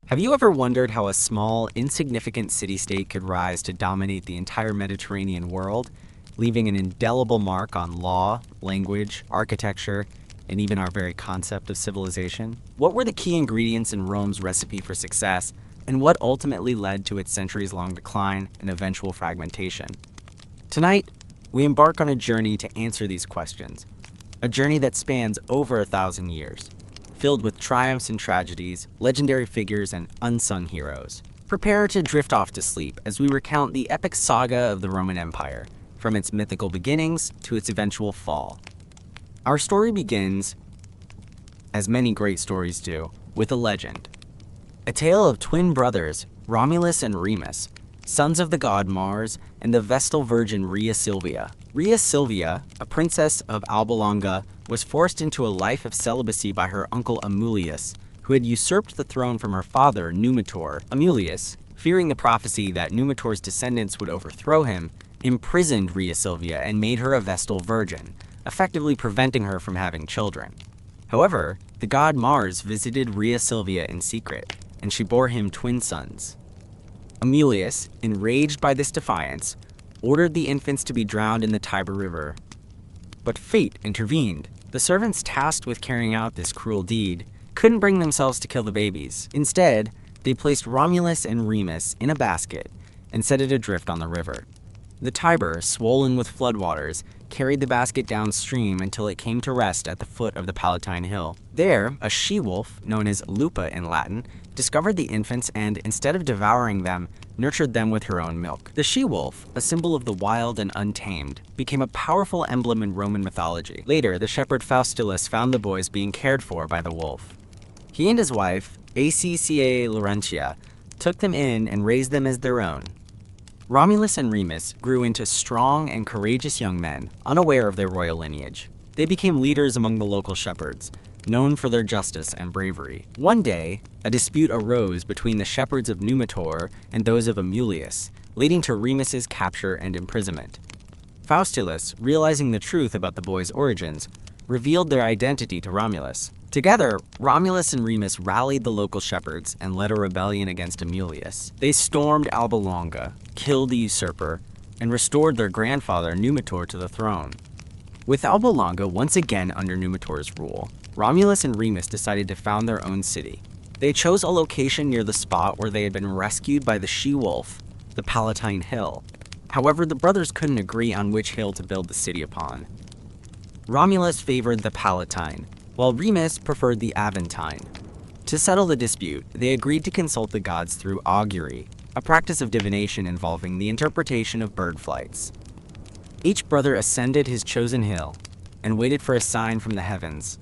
Have you ever wondered how a small, insignificant city-state could rise to dominate the entire Mediterranean world, leaving an indelible mark on law, language, architecture, and even our very concept of civilization? What were the key ingredients in Rome's recipe for success, and what ultimately led to its centuries-long decline and eventual fragmentation? Tonight, we embark on a journey to answer these questions, a journey that spans over 1,000 years, filled with triumphs and tragedies, legendary figures, and unsung heroes. Prepare to drift off to sleep as we recount the epic saga of the Roman Empire, from its mythical beginnings to its eventual fall. Our story begins, as many great stories do, with a legend. A tale of twin brothers, Romulus and Remus, sons of the god Mars and the Vestal virgin Rhea Silvia. Rhea Silvia, a princess of Alba Longa, was forced into a life of celibacy by her uncle Amulius, who had usurped the throne from her father Numitor. Amulius, fearing the prophecy that Numitor's descendants would overthrow him, imprisoned Rhea Silvia and made her a Vestal virgin, effectively preventing her from having children. However, the god Mars visited Rhea Silvia in secret, and she bore him twin sons. Amulius, enraged by this defiance, ordered the infants to be drowned in the Tiber River. But fate intervened. The servants tasked with carrying out this cruel deed couldn't bring themselves to kill the babies. Instead, they placed Romulus and Remus in a basket and set it adrift on the river. The Tiber, swollen with floodwaters, carried the basket downstream until it came to rest at the foot of the Palatine Hill. There, a she-wolf, known as Lupa in Latin, discovered the infants and, instead of devouring them, nurtured them with her own milk. The she-wolf, a symbol of the wild and untamed, became a powerful emblem in Roman mythology. Later, the shepherd Faustulus found the boys being cared for by the wolf. He and his wife, Acca Laurentia, took them in and raised them as their own. Romulus and Remus grew into strong and courageous young men, unaware of their royal lineage. They became leaders among the local shepherds, known for their justice and bravery. One day, a dispute arose between the shepherds of Numitor and those of Amulius, leading to Remus's capture and imprisonment. Faustulus, realizing the truth about the boys' origins, revealed their identity to Romulus. Together, Romulus and Remus rallied the local shepherds and led a rebellion against Amulius. They stormed Alba Longa, killed the usurper, and restored their grandfather Numitor to the throne. With Alba Longa once again under Numitor's rule, Romulus and Remus decided to found their own city. They chose a location near the spot where they had been rescued by the she-wolf, the Palatine Hill. However, the brothers couldn't agree on which hill to build the city upon. Romulus favored the Palatine, while Remus preferred the Aventine. To settle the dispute, they agreed to consult the gods through augury, a practice of divination involving the interpretation of bird flights. Each brother ascended his chosen hill and waited for a sign from the heavens.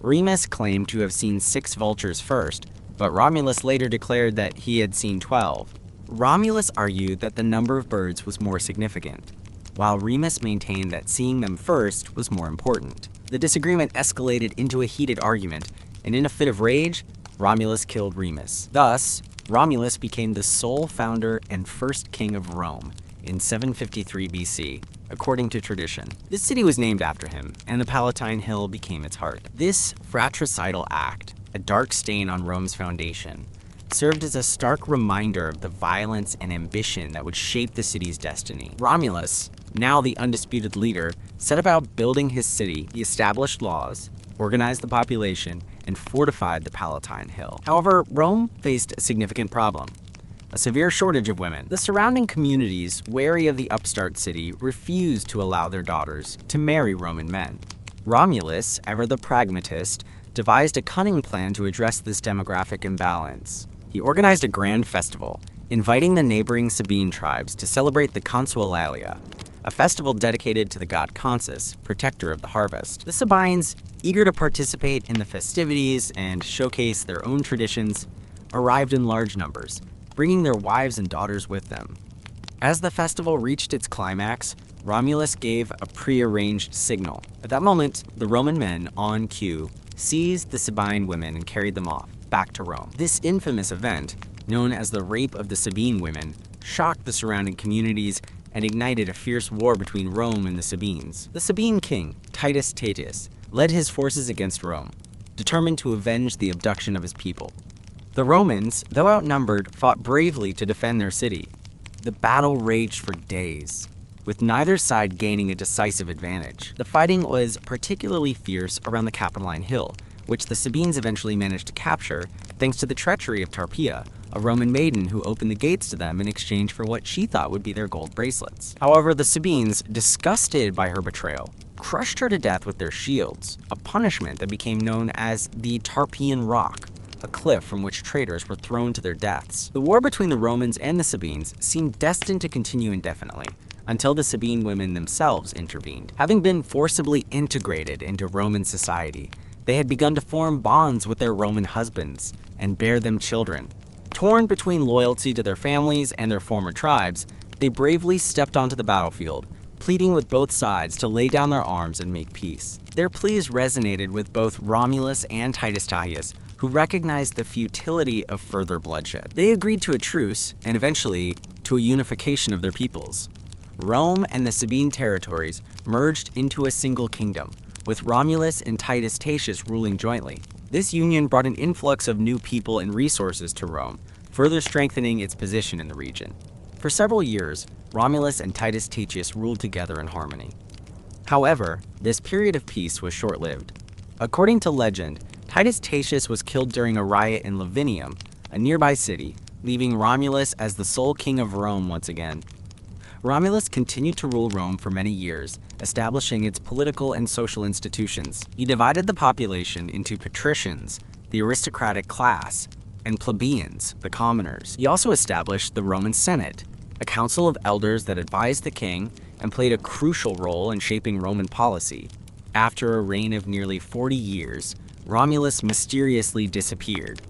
Remus claimed to have seen 6 vultures first, but Romulus later declared that he had seen 12. Romulus argued that the number of birds was more significant, while Remus maintained that seeing them first was more important. The disagreement escalated into a heated argument, and in a fit of rage, Romulus killed Remus. Thus, Romulus became the sole founder and first king of Rome in 753 BC, according to tradition. This city was named after him, and the Palatine Hill became its heart. This fratricidal act, a dark stain on Rome's foundation, served as a stark reminder of the violence and ambition that would shape the city's destiny. Romulus, now the undisputed leader, set about building his city. He established laws, organized the population, and fortified the Palatine Hill. However, Rome faced a significant problem: a severe shortage of women. The surrounding communities, wary of the upstart city, refused to allow their daughters to marry Roman men. Romulus, ever the pragmatist, devised a cunning plan to address this demographic imbalance. He organized a grand festival, inviting the neighboring Sabine tribes to celebrate the Consualalia, a festival dedicated to the god Consus, protector of the harvest. The Sabines, eager to participate in the festivities and showcase their own traditions, arrived in large numbers, bringing their wives and daughters with them. As the festival reached its climax, Romulus gave a prearranged signal. At that moment, the Roman men, on cue, seized the Sabine women and carried them off, back to Rome. This infamous event, known as the Rape of the Sabine Women, shocked the surrounding communities and ignited a fierce war between Rome and the Sabines. The Sabine king, Titus Tatius, led his forces against Rome, determined to avenge the abduction of his people. The Romans, though outnumbered, fought bravely to defend their city. The battle raged for days, with neither side gaining a decisive advantage. The fighting was particularly fierce around the Capitoline Hill, which the Sabines eventually managed to capture thanks to the treachery of Tarpeia, a Roman maiden who opened the gates to them in exchange for what she thought would be their gold bracelets. However, the Sabines, disgusted by her betrayal, crushed her to death with their shields, a punishment that became known as the Tarpeian Rock, a cliff from which traitors were thrown to their deaths. The war between the Romans and the Sabines seemed destined to continue indefinitely, until the Sabine women themselves intervened. Having been forcibly integrated into Roman society, they had begun to form bonds with their Roman husbands and bear them children. Torn between loyalty to their families and their former tribes, they bravely stepped onto the battlefield, pleading with both sides to lay down their arms and make peace. Their pleas resonated with both Romulus and Titus Tahius, who recognized the futility of further bloodshed. They agreed to a truce, and eventually to a unification of their peoples. Rome and the Sabine territories merged into a single kingdom, with Romulus and Titus Tatius ruling jointly. This union brought an influx of new people and resources to Rome, further strengthening its position in the region. For several years, Romulus and Titus Tatius ruled together in harmony. However, this period of peace was short-lived. According to legend, Titus Tatius was killed during a riot in Lavinium, a nearby city, leaving Romulus as the sole king of Rome once again. Romulus continued to rule Rome for many years, establishing its political and social institutions. He divided the population into patricians, the aristocratic class, and plebeians, the commoners. He also established the Roman Senate, a council of elders that advised the king and played a crucial role in shaping Roman policy. After a reign of nearly 40 years, Romulus mysteriously disappeared.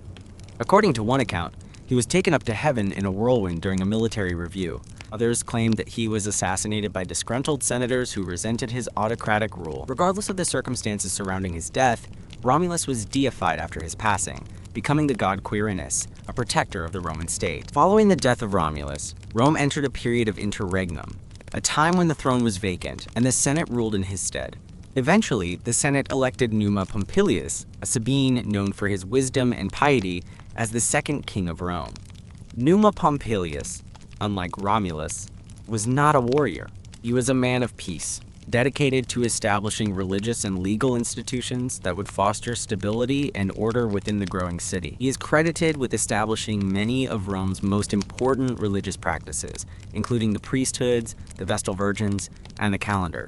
According to one account, he was taken up to heaven in a whirlwind during a military review. Others claimed that he was assassinated by disgruntled senators who resented his autocratic rule. Regardless of the circumstances surrounding his death, Romulus was deified after his passing, becoming the god Quirinus, a protector of the Roman state. Following the death of Romulus, Rome entered a period of interregnum, a time when the throne was vacant and the Senate ruled in his stead. Eventually, the Senate elected Numa Pompilius, a Sabine known for his wisdom and piety, as the second king of Rome. Numa Pompilius, unlike Romulus, was not a warrior. He was a man of peace, dedicated to establishing religious and legal institutions that would foster stability and order within the growing city. He is credited with establishing many of Rome's most important religious practices, including the priesthoods, the Vestal Virgins, and the calendar.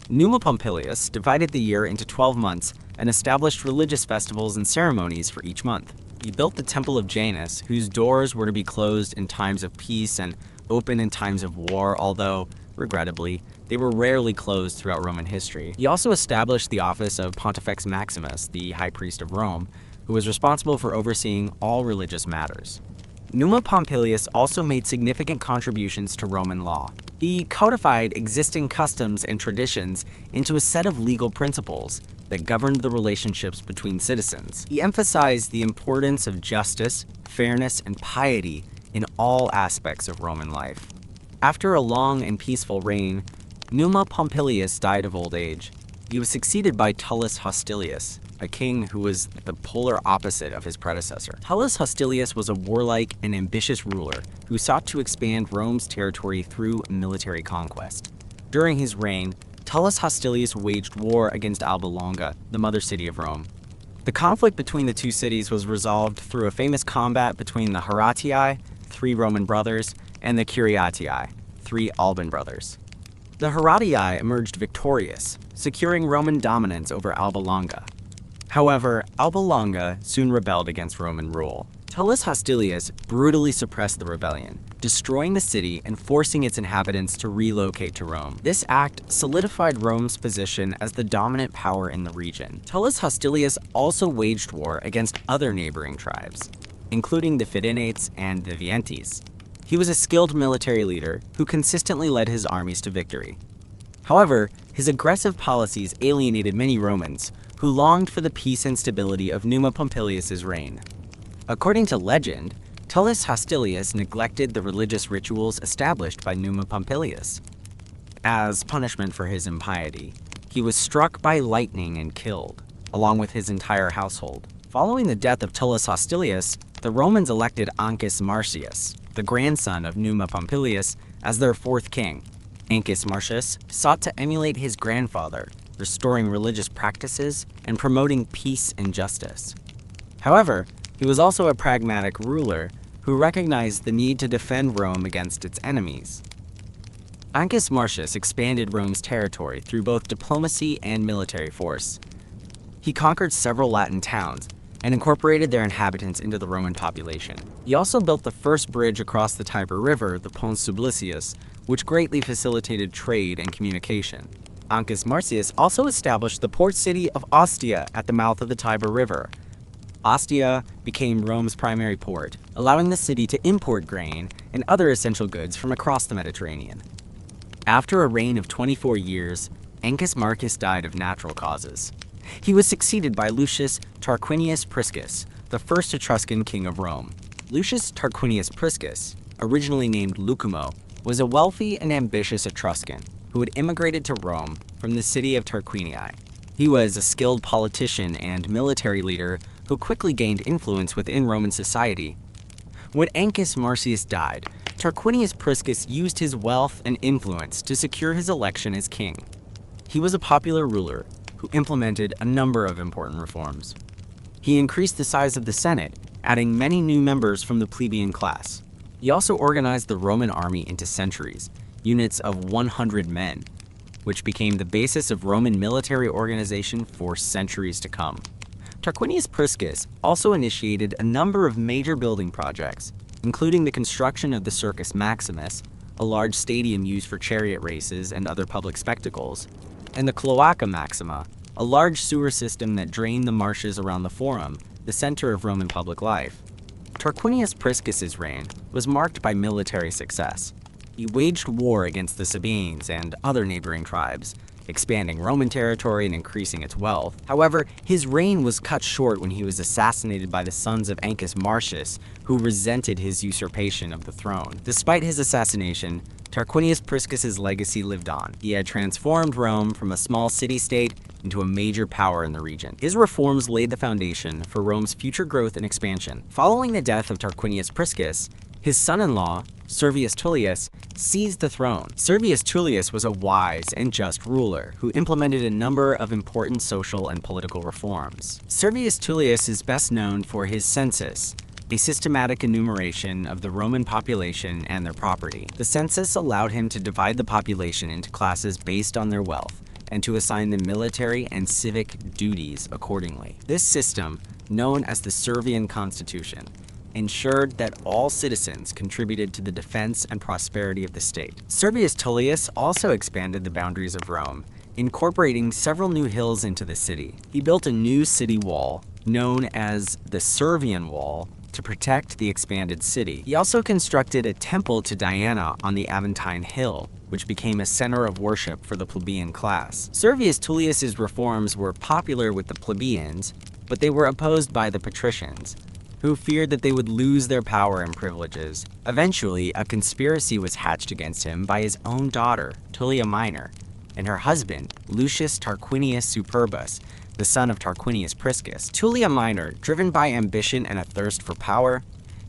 Numa Pompilius divided the year into 12 months and established religious festivals and ceremonies for each month. He built the Temple of Janus, whose doors were to be closed in times of peace and open in times of war, although, regrettably, they were rarely closed throughout Roman history. He also established the office of Pontifex Maximus, the High Priest of Rome, who was responsible for overseeing all religious matters. Numa Pompilius also made significant contributions to Roman law. He codified existing customs and traditions into a set of legal principles that governed the relationships between citizens. He emphasized the importance of justice, fairness, and piety in all aspects of Roman life. After a long and peaceful reign, Numa Pompilius died of old age. He was succeeded by Tullus Hostilius, a king who was the polar opposite of his predecessor. Tullus Hostilius was a warlike and ambitious ruler who sought to expand Rome's territory through military conquest. During his reign, Tullus Hostilius waged war against Alba Longa, the mother city of Rome. The conflict between the two cities was resolved through a famous combat between the Horatii, 3 Roman brothers, and the Curiatii, 3 Alban brothers. The Horatii emerged victorious, securing Roman dominance over Alba Longa. However, Alba Longa soon rebelled against Roman rule. Tullus Hostilius brutally suppressed the rebellion, destroying the city and forcing its inhabitants to relocate to Rome. This act solidified Rome's position as the dominant power in the region. Tullus Hostilius also waged war against other neighboring tribes, including the Fidenates and the Veientes. He was a skilled military leader who consistently led his armies to victory. However, his aggressive policies alienated many Romans, who longed for the peace and stability of Numa Pompilius's reign. According to legend, Tullus Hostilius neglected the religious rituals established by Numa Pompilius. As punishment for his impiety, he was struck by lightning and killed, along with his entire household. Following the death of Tullus Hostilius, the Romans elected Ancus Marcius, the grandson of Numa Pompilius, as their fourth king. Ancus Marcius sought to emulate his grandfather, restoring religious practices and promoting peace and justice. However, he was also a pragmatic ruler who recognized the need to defend Rome against its enemies. Ancus Marcius expanded Rome's territory through both diplomacy and military force. He conquered several Latin towns and incorporated their inhabitants into the Roman population. He also built the first bridge across the Tiber River, the Pons Sublicius, which greatly facilitated trade and communication. Ancus Marcius also established the port city of Ostia at the mouth of the Tiber River. Ostia became Rome's primary port, allowing the city to import grain and other essential goods from across the Mediterranean. After a reign of 24 years, Ancus Marcius died of natural causes. He was succeeded by Lucius Tarquinius Priscus, the first Etruscan king of Rome. Lucius Tarquinius Priscus, originally named Lucumo, was a wealthy and ambitious Etruscan who had immigrated to Rome from the city of Tarquinii. He was a skilled politician and military leader who quickly gained influence within Roman society. When Ancus Marcius died, Tarquinius Priscus used his wealth and influence to secure his election as king. He was a popular ruler who implemented a number of important reforms. He increased the size of the Senate, adding many new members from the plebeian class. He also organized the Roman army into centuries, units of 100 men, which became the basis of Roman military organization for centuries to come. Tarquinius Priscus also initiated a number of major building projects, including the construction of the Circus Maximus, a large stadium used for chariot races and other public spectacles, and the Cloaca Maxima, a large sewer system that drained the marshes around the Forum, the center of Roman public life. Tarquinius Priscus's reign was marked by military success. He waged war against the Sabines and other neighboring tribes, expanding Roman territory and increasing its wealth. However, his reign was cut short when he was assassinated by the sons of Ancus Marcius, who resented his usurpation of the throne. Despite his assassination, Tarquinius Priscus's legacy lived on. He had transformed Rome from a small city-state into a major power in the region. His reforms laid the foundation for Rome's future growth and expansion. Following the death of Tarquinius Priscus, his son-in-law, Servius Tullius, seized the throne. Servius Tullius was a wise and just ruler who implemented a number of important social and political reforms. Servius Tullius is best known for his census, a systematic enumeration of the Roman population and their property. The census allowed him to divide the population into classes based on their wealth and to assign them military and civic duties accordingly. This system, known as the Servian Constitution, ensured that all citizens contributed to the defense and prosperity of the state. Servius Tullius also expanded the boundaries of Rome, incorporating several new hills into the city. He built a new city wall, known as the Servian Wall, to protect the expanded city. He also constructed a temple to Diana on the Aventine Hill, which became a center of worship for the plebeian class. Servius Tullius's reforms were popular with the plebeians, but they were opposed by the patricians, who feared that they would lose their power and privileges. Eventually, a conspiracy was hatched against him by his own daughter, Tullia Minor, and her husband, Lucius Tarquinius Superbus, the son of Tarquinius Priscus. Tullia Minor, driven by ambition and a thirst for power,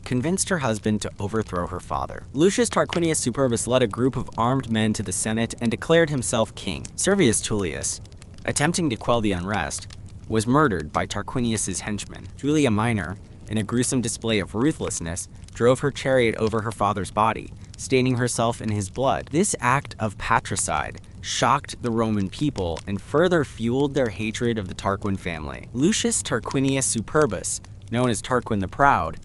convinced her husband to overthrow her father. Lucius Tarquinius Superbus led a group of armed men to the Senate and declared himself king. Servius Tullius, attempting to quell the unrest, was murdered by Tarquinius's henchmen. Tullia Minor, in a gruesome display of ruthlessness, drove her chariot over her father's body, staining herself in his blood. This act of patricide shocked the Roman people and further fueled their hatred of the Tarquin family. Lucius Tarquinius Superbus, known as Tarquin the Proud,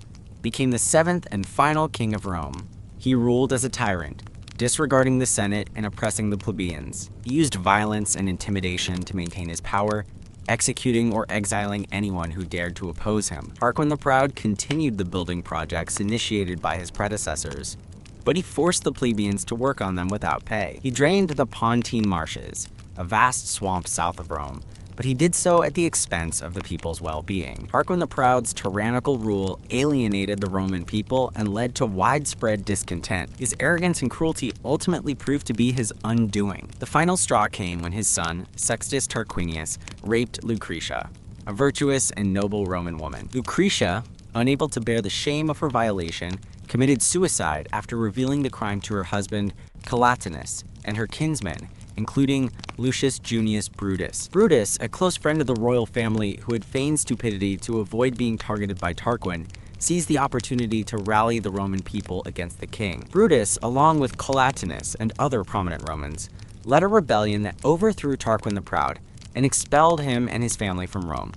became the seventh and final king of Rome. He ruled as a tyrant, disregarding the Senate and oppressing the plebeians. He used violence and intimidation to maintain his power, executing or exiling anyone who dared to oppose him. Tarquin the Proud continued the building projects initiated by his predecessors, but he forced the plebeians to work on them without pay. He drained the Pontine Marshes, a vast swamp south of Rome, but he did so at the expense of the people's well-being. Tarquin the Proud's tyrannical rule alienated the Roman people and led to widespread discontent. His arrogance and cruelty ultimately proved to be his undoing. The final straw came when his son, Sextus Tarquinius, raped Lucretia, a virtuous and noble Roman woman. Lucretia, unable to bear the shame of her violation, committed suicide after revealing the crime to her husband, Collatinus, and her kinsmen, including Lucius Junius Brutus. Brutus, a close friend of the royal family who had feigned stupidity to avoid being targeted by Tarquin, seized the opportunity to rally the Roman people against the king. Brutus, along with Collatinus and other prominent Romans, led a rebellion that overthrew Tarquin the Proud and expelled him and his family from Rome.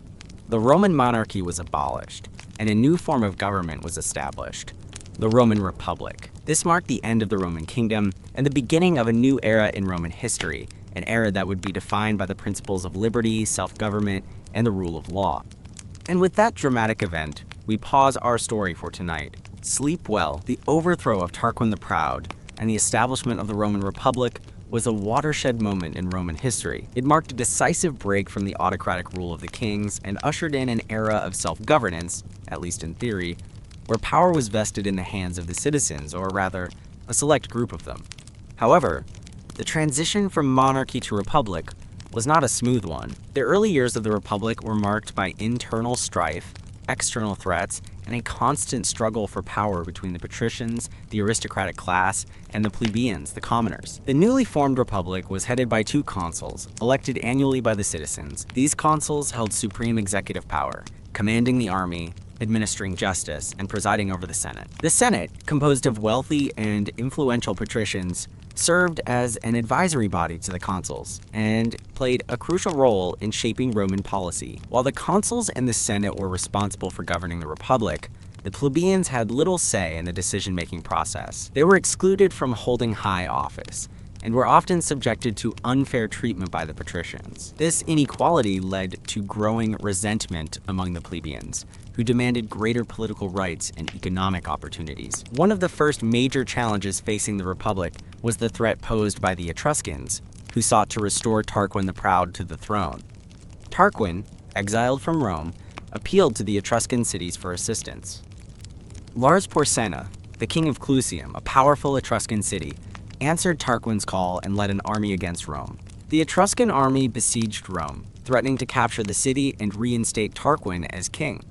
The Roman monarchy was abolished, and a new form of government was established, the Roman Republic. This marked the end of the Roman kingdom and the beginning of a new era in Roman history, an era that would be defined by the principles of liberty, self-government, and the rule of law. And with that dramatic event, we pause our story for tonight. Sleep well. The overthrow of Tarquin the Proud and the establishment of the Roman Republic was a watershed moment in Roman history. It marked a decisive break from the autocratic rule of the kings and ushered in an era of self-governance, at least in theory, where power was vested in the hands of the citizens, or rather, a select group of them. However, the transition from monarchy to republic was not a smooth one. The early years of the republic were marked by internal strife, external threats, and a constant struggle for power between the patricians, the aristocratic class, and the plebeians, the commoners. The newly formed republic was headed by two consuls, elected annually by the citizens. These consuls held supreme executive power, commanding the army, administering justice, and presiding over the Senate. The Senate, composed of wealthy and influential patricians, served as an advisory body to the consuls and played a crucial role in shaping Roman policy. While the consuls and the Senate were responsible for governing the republic, the plebeians had little say in the decision-making process. They were excluded from holding high office and were often subjected to unfair treatment by the patricians. This inequality led to growing resentment among the plebeians, who demanded greater political rights and economic opportunities. One of the first major challenges facing the Republic was the threat posed by the Etruscans, who sought to restore Tarquin the Proud to the throne. Tarquin, exiled from Rome, appealed to the Etruscan cities for assistance. Lars Porsena, the king of Clusium, a powerful Etruscan city, answered Tarquin's call and led an army against Rome. The Etruscan army besieged Rome, threatening to capture the city and reinstate Tarquin as king.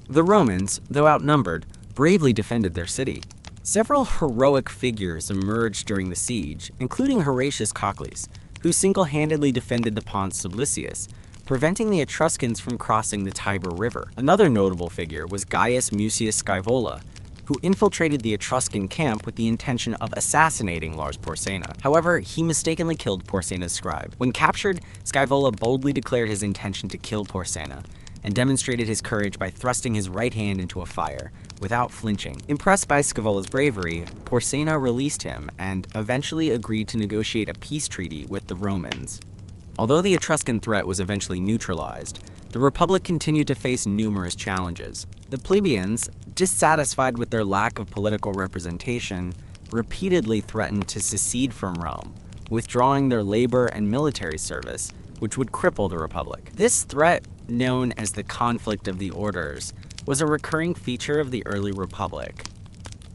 The Romans, though outnumbered, bravely defended their city. Several heroic figures emerged during the siege, including Horatius Cocles, who single-handedly defended the Pons Sublicius, preventing the Etruscans from crossing the Tiber River. Another notable figure was Gaius Mucius Scaevola, who infiltrated the Etruscan camp with the intention of assassinating Lars Porsena. However, he mistakenly killed Porsena's scribe. When captured, Scaevola boldly declared his intention to kill Porsena, and demonstrated his courage by thrusting his right hand into a fire, without flinching. Impressed by Scaevola's bravery, Porsena released him and eventually agreed to negotiate a peace treaty with the Romans. Although the Etruscan threat was eventually neutralized, the Republic continued to face numerous challenges. The plebeians, dissatisfied with their lack of political representation, repeatedly threatened to secede from Rome, withdrawing their labor and military service, which would cripple the Republic. This threat, known as the Conflict of the Orders, was a recurring feature of the early Republic.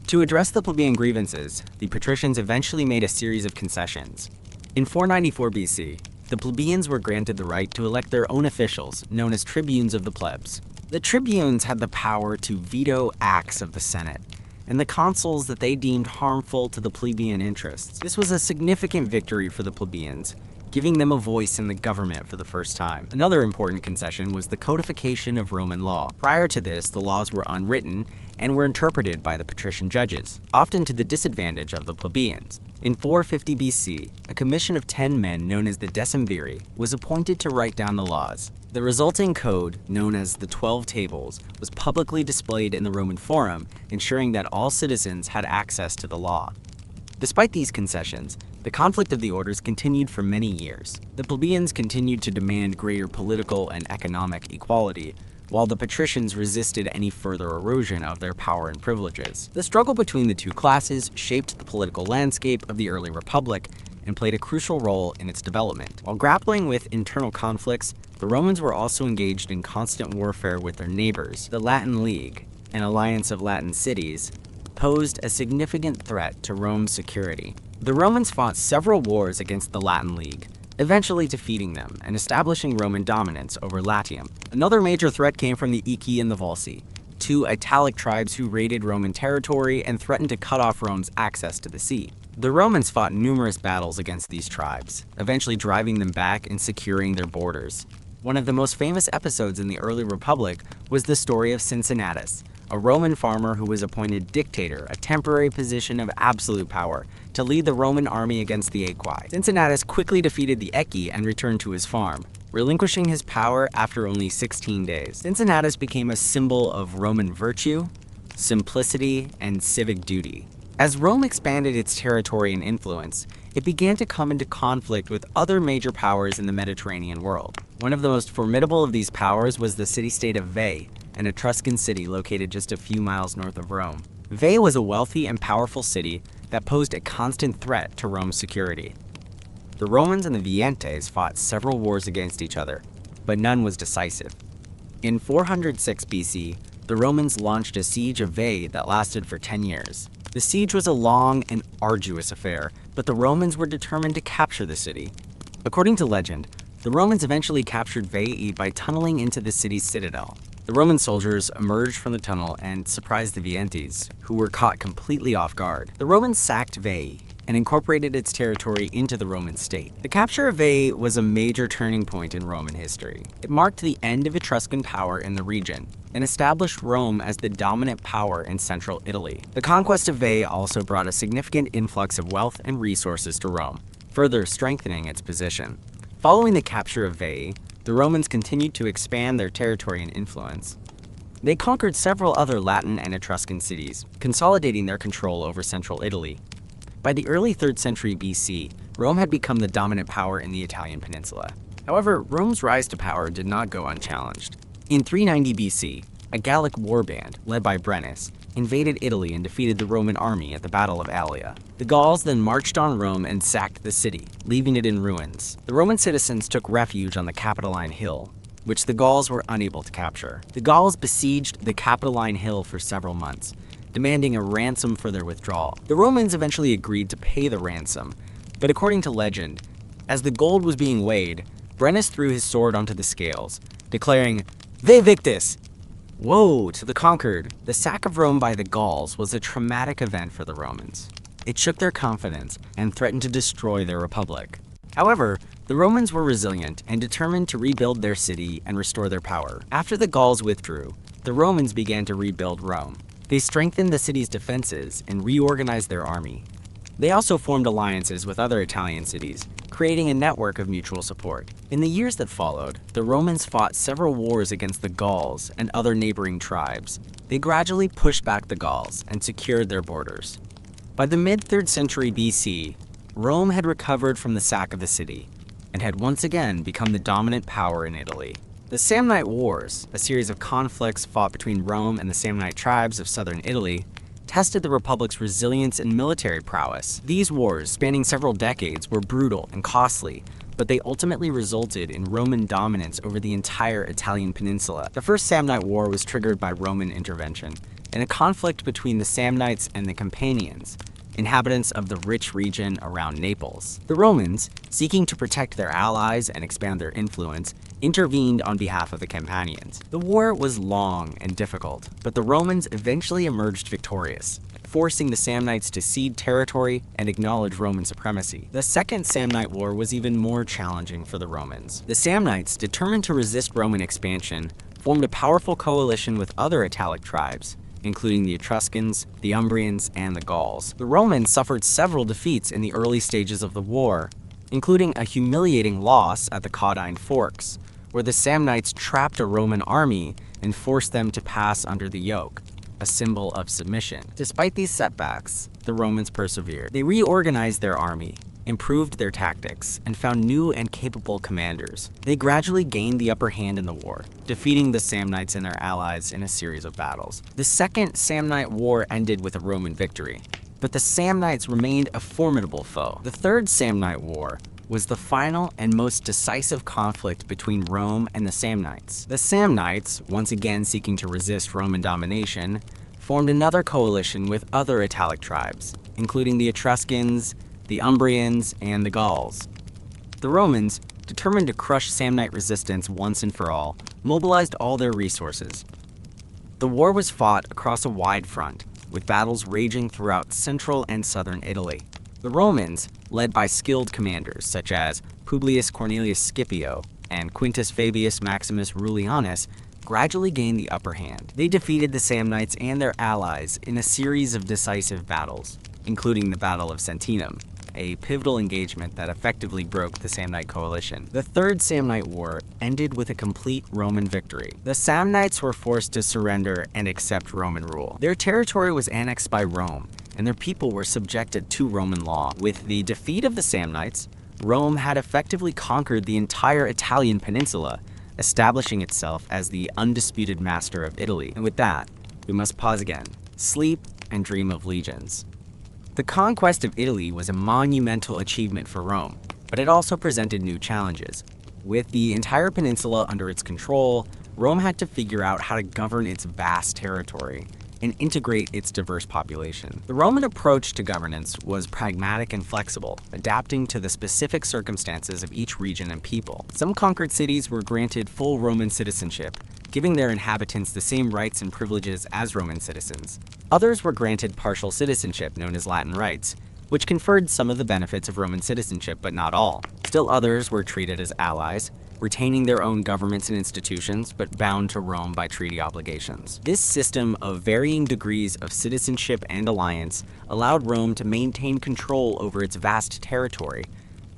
To address the plebeian grievances, the patricians eventually made a series of concessions. In 494 BC, the plebeians were granted the right to elect their own officials, known as tribunes of the plebs. The tribunes had the power to veto acts of the Senate, and the consuls that they deemed harmful to the plebeian interests. This was a significant victory for the plebeians, giving them a voice in the government for the first time. Another important concession was the codification of Roman law. Prior to this, the laws were unwritten and were interpreted by the patrician judges, often to the disadvantage of the plebeians. In 450 BC, a commission of 10 men known as the Decemviri was appointed to write down the laws. The resulting code, known as the 12 Tables, was publicly displayed in the Roman Forum, ensuring that all citizens had access to the law. Despite these concessions, the conflict of the orders continued for many years. The plebeians continued to demand greater political and economic equality, while the patricians resisted any further erosion of their power and privileges. The struggle between the two classes shaped the political landscape of the early Republic and played a crucial role in its development. While grappling with internal conflicts, the Romans were also engaged in constant warfare with their neighbors. The Latin League, an alliance of Latin cities, posed a significant threat to Rome's security. The Romans fought several wars against the Latin League, eventually defeating them and establishing Roman dominance over Latium. Another major threat came from the Aequi and the Volsci, two Italic tribes who raided Roman territory and threatened to cut off Rome's access to the sea. The Romans fought numerous battles against these tribes, eventually driving them back and securing their borders. One of the most famous episodes in the early Republic was the story of Cincinnatus, a Roman farmer who was appointed dictator, a temporary position of absolute power, to lead the Roman army against the Aequi. Cincinnatus quickly defeated the Aequi and returned to his farm, relinquishing his power after only 16 days. Cincinnatus became a symbol of Roman virtue, simplicity, and civic duty. As Rome expanded its territory and influence, it began to come into conflict with other major powers in the Mediterranean world. One of the most formidable of these powers was the city-state of Veii, an Etruscan city located just a few miles north of Rome. Veii was a wealthy and powerful city that posed a constant threat to Rome's security. The Romans and the Veientes fought several wars against each other, but none was decisive. In 406 BC, the Romans launched a siege of Veii that lasted for 10 years. The siege was a long and arduous affair, but the Romans were determined to capture the city. According to legend, the Romans eventually captured Veii by tunneling into the city's citadel. The Roman soldiers emerged from the tunnel and surprised the Veientes, who were caught completely off guard. The Romans sacked Veii and incorporated its territory into the Roman state. The capture of Veii was a major turning point in Roman history. It marked the end of Etruscan power in the region and established Rome as the dominant power in central Italy. The conquest of Veii also brought a significant influx of wealth and resources to Rome, further strengthening its position. Following the capture of Veii, the Romans continued to expand their territory and influence. They conquered several other Latin and Etruscan cities, consolidating their control over central Italy. By the early 3rd century BC, Rome had become the dominant power in the Italian peninsula. However, Rome's rise to power did not go unchallenged. In 390 BC, a Gallic warband, led by Brennus, invaded Italy and defeated the Roman army at the Battle of Allia. The Gauls then marched on Rome and sacked the city, leaving it in ruins. The Roman citizens took refuge on the Capitoline Hill, which the Gauls were unable to capture. The Gauls besieged the Capitoline Hill for several months, demanding a ransom for their withdrawal. The Romans eventually agreed to pay the ransom, but according to legend, as the gold was being weighed, Brennus threw his sword onto the scales, declaring, "Vae victis!" Woe to the conquered! The sack of Rome by the Gauls was a traumatic event for the Romans. It shook their confidence and threatened to destroy their republic. However, the Romans were resilient and determined to rebuild their city and restore their power. After the Gauls withdrew, the Romans began to rebuild Rome. They strengthened the city's defenses and reorganized their army. They also formed alliances with other Italian cities, creating a network of mutual support. In the years that followed, the Romans fought several wars against the Gauls and other neighboring tribes. They gradually pushed back the Gauls and secured their borders. By the mid-3rd century BC, Rome had recovered from the sack of the city and had once again become the dominant power in Italy. The Samnite Wars, a series of conflicts fought between Rome and the Samnite tribes of southern Italy, tested the Republic's resilience and military prowess. These wars, spanning several decades, were brutal and costly, but they ultimately resulted in Roman dominance over the entire Italian peninsula. The First Samnite War was triggered by Roman intervention, in a conflict between the Samnites and the Campanians, inhabitants of the rich region around Naples. The Romans, seeking to protect their allies and expand their influence, intervened on behalf of the Campanians. The war was long and difficult, but the Romans eventually emerged victorious, forcing the Samnites to cede territory and acknowledge Roman supremacy. The Second Samnite War was even more challenging for the Romans. The Samnites, determined to resist Roman expansion, formed a powerful coalition with other Italic tribes, including the Etruscans, the Umbrians, and the Gauls. The Romans suffered several defeats in the early stages of the war, including a humiliating loss at the Caudine Forks, where the Samnites trapped a Roman army and forced them to pass under the yoke, a symbol of submission. Despite these setbacks, the Romans persevered. They reorganized their army, improved their tactics, and found new and capable commanders. They gradually gained the upper hand in the war, defeating the Samnites and their allies in a series of battles. The Second Samnite War ended with a Roman victory, but the Samnites remained a formidable foe. The Third Samnite War was the final and most decisive conflict between Rome and the Samnites. The Samnites, once again seeking to resist Roman domination, formed another coalition with other Italic tribes, including the Etruscans, the Umbrians, and the Gauls. The Romans, determined to crush Samnite resistance once and for all, mobilized all their resources. The war was fought across a wide front, with battles raging throughout central and southern Italy. The Romans, led by skilled commanders such as Publius Cornelius Scipio and Quintus Fabius Maximus Rullianus, gradually gained the upper hand. They defeated the Samnites and their allies in a series of decisive battles, including the Battle of Sentinum, a pivotal engagement that effectively broke the Samnite coalition. The Third Samnite War ended with a complete Roman victory. The Samnites were forced to surrender and accept Roman rule. Their territory was annexed by Rome, and their people were subjected to Roman law. With the defeat of the Samnites, Rome had effectively conquered the entire Italian peninsula, establishing itself as the undisputed master of Italy. And with that, we must pause again, sleep, and dream of legions. The conquest of Italy was a monumental achievement for Rome, but it also presented new challenges. With the entire peninsula under its control, Rome had to figure out how to govern its vast territory and integrate its diverse population. The Roman approach to governance was pragmatic and flexible, adapting to the specific circumstances of each region and people. Some conquered cities were granted full Roman citizenship, giving their inhabitants the same rights and privileges as Roman citizens. Others were granted partial citizenship, known as Latin rights, which conferred some of the benefits of Roman citizenship, but not all. Still others were treated as allies, retaining their own governments and institutions, but bound to Rome by treaty obligations. This system of varying degrees of citizenship and alliance allowed Rome to maintain control over its vast territory,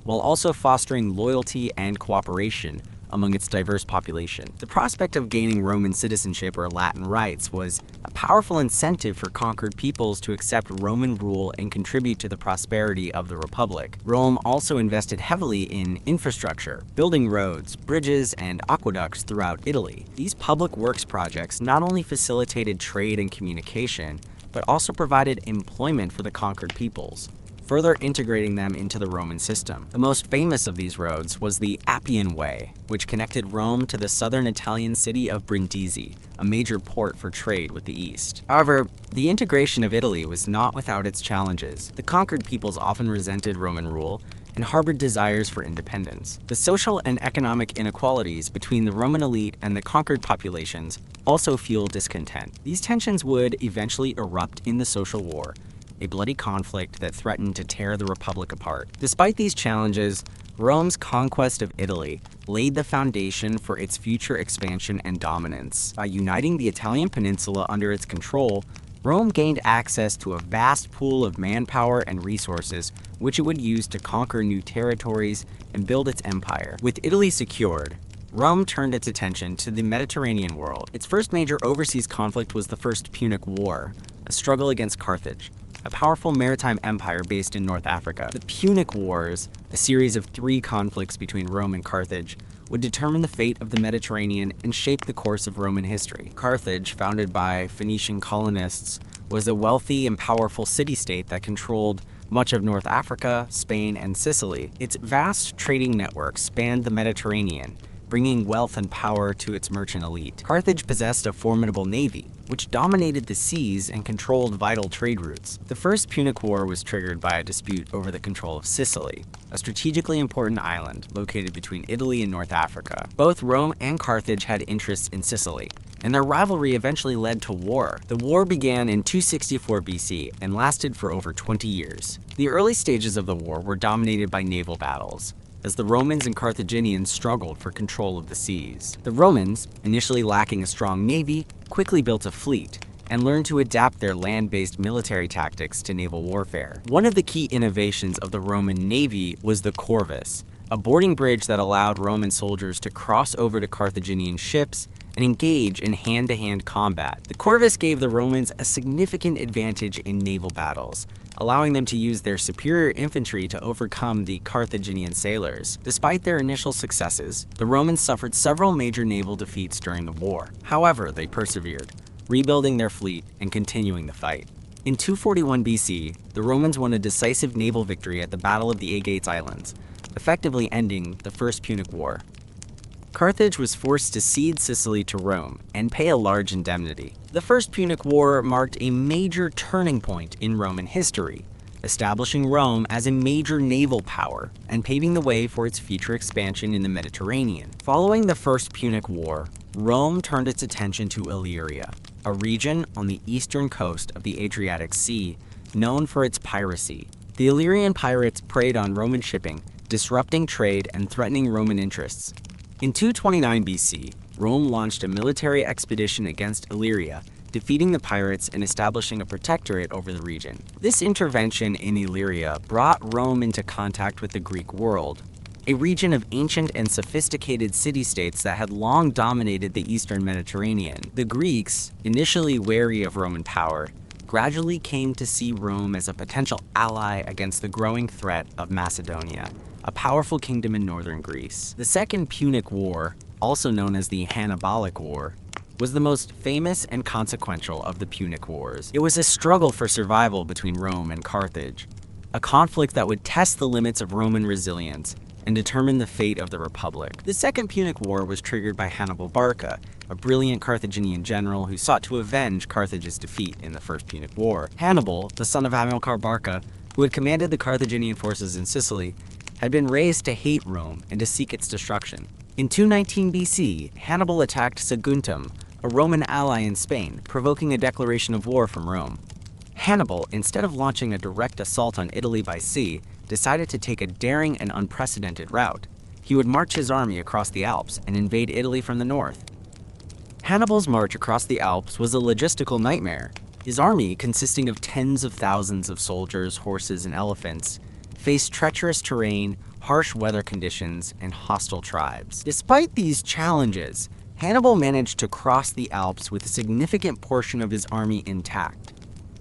while also fostering loyalty and cooperation among its diverse population. The prospect of gaining Roman citizenship or Latin rights was a powerful incentive for conquered peoples to accept Roman rule and contribute to the prosperity of the Republic. Rome also invested heavily in infrastructure, building roads, bridges, and aqueducts throughout Italy. These public works projects not only facilitated trade and communication, but also provided employment for the conquered peoples, further integrating them into the Roman system. The most famous of these roads was the Appian Way, which connected Rome to the southern Italian city of Brindisi, a major port for trade with the East. However, the integration of Italy was not without its challenges. The conquered peoples often resented Roman rule and harbored desires for independence. The social and economic inequalities between the Roman elite and the conquered populations also fueled discontent. These tensions would eventually erupt in the Social War, a bloody conflict that threatened to tear the Republic apart. Despite these challenges, Rome's conquest of Italy laid the foundation for its future expansion and dominance. By uniting the Italian peninsula under its control, Rome gained access to a vast pool of manpower and resources, which it would use to conquer new territories and build its empire. With Italy secured, Rome turned its attention to the Mediterranean world. Its first major overseas conflict was the First Punic War, a struggle against Carthage, a powerful maritime empire based in North Africa. The Punic Wars, a series of 3 conflicts between Rome and Carthage, would determine the fate of the Mediterranean and shape the course of Roman history. Carthage, founded by Phoenician colonists, was a wealthy and powerful city-state that controlled much of North Africa, Spain, and Sicily. Its vast trading network spanned the Mediterranean, bringing wealth and power to its merchant elite. Carthage possessed a formidable navy, which dominated the seas and controlled vital trade routes. The First Punic War was triggered by a dispute over the control of Sicily, a strategically important island located between Italy and North Africa. Both Rome and Carthage had interests in Sicily, and their rivalry eventually led to war. The war began in 264 BC and lasted for over 20 years. The early stages of the war were dominated by naval battles, as the Romans and Carthaginians struggled for control of the seas. The Romans, initially lacking a strong navy, quickly built a fleet and learned to adapt their land-based military tactics to naval warfare. One of the key innovations of the Roman navy was the corvus, a boarding bridge that allowed Roman soldiers to cross over to Carthaginian ships and engage in hand-to-hand combat. The corvus gave the Romans a significant advantage in naval battles, allowing them to use their superior infantry to overcome the Carthaginian sailors. Despite their initial successes, the Romans suffered several major naval defeats during the war. However, they persevered, rebuilding their fleet and continuing the fight. In 241 BC, the Romans won a decisive naval victory at the Battle of the Aegates Islands, effectively ending the First Punic War. Carthage was forced to cede Sicily to Rome and pay a large indemnity. The First Punic War marked a major turning point in Roman history, establishing Rome as a major naval power and paving the way for its future expansion in the Mediterranean. Following the First Punic War, Rome turned its attention to Illyria, a region on the eastern coast of the Adriatic Sea known for its piracy. The Illyrian pirates preyed on Roman shipping, disrupting trade and threatening Roman interests. In 229 BC, Rome launched a military expedition against Illyria, defeating the pirates and establishing a protectorate over the region. This intervention in Illyria brought Rome into contact with the Greek world, a region of ancient and sophisticated city-states that had long dominated the eastern Mediterranean. The Greeks, initially wary of Roman power, gradually came to see Rome as a potential ally against the growing threat of Macedonia, a powerful kingdom in northern Greece. The Second Punic War, also known as the Hannibalic War, was the most famous and consequential of the Punic Wars. It was a struggle for survival between Rome and Carthage, a conflict that would test the limits of Roman resilience and determine the fate of the Republic. The Second Punic War was triggered by Hannibal Barca, a brilliant Carthaginian general who sought to avenge Carthage's defeat in the First Punic War. Hannibal, the son of Hamilcar Barca, who had commanded the Carthaginian forces in Sicily, had been raised to hate Rome and to seek its destruction. In 219 BC, Hannibal attacked Saguntum, a Roman ally in Spain, provoking a declaration of war from Rome. Hannibal, instead of launching a direct assault on Italy by sea, decided to take a daring and unprecedented route. He would march his army across the Alps and invade Italy from the north. Hannibal's march across the Alps was a logistical nightmare. His army, consisting of tens of thousands of soldiers, horses, and elephants, faced treacherous terrain, harsh weather conditions, and hostile tribes. Despite these challenges, Hannibal managed to cross the Alps with a significant portion of his army intact.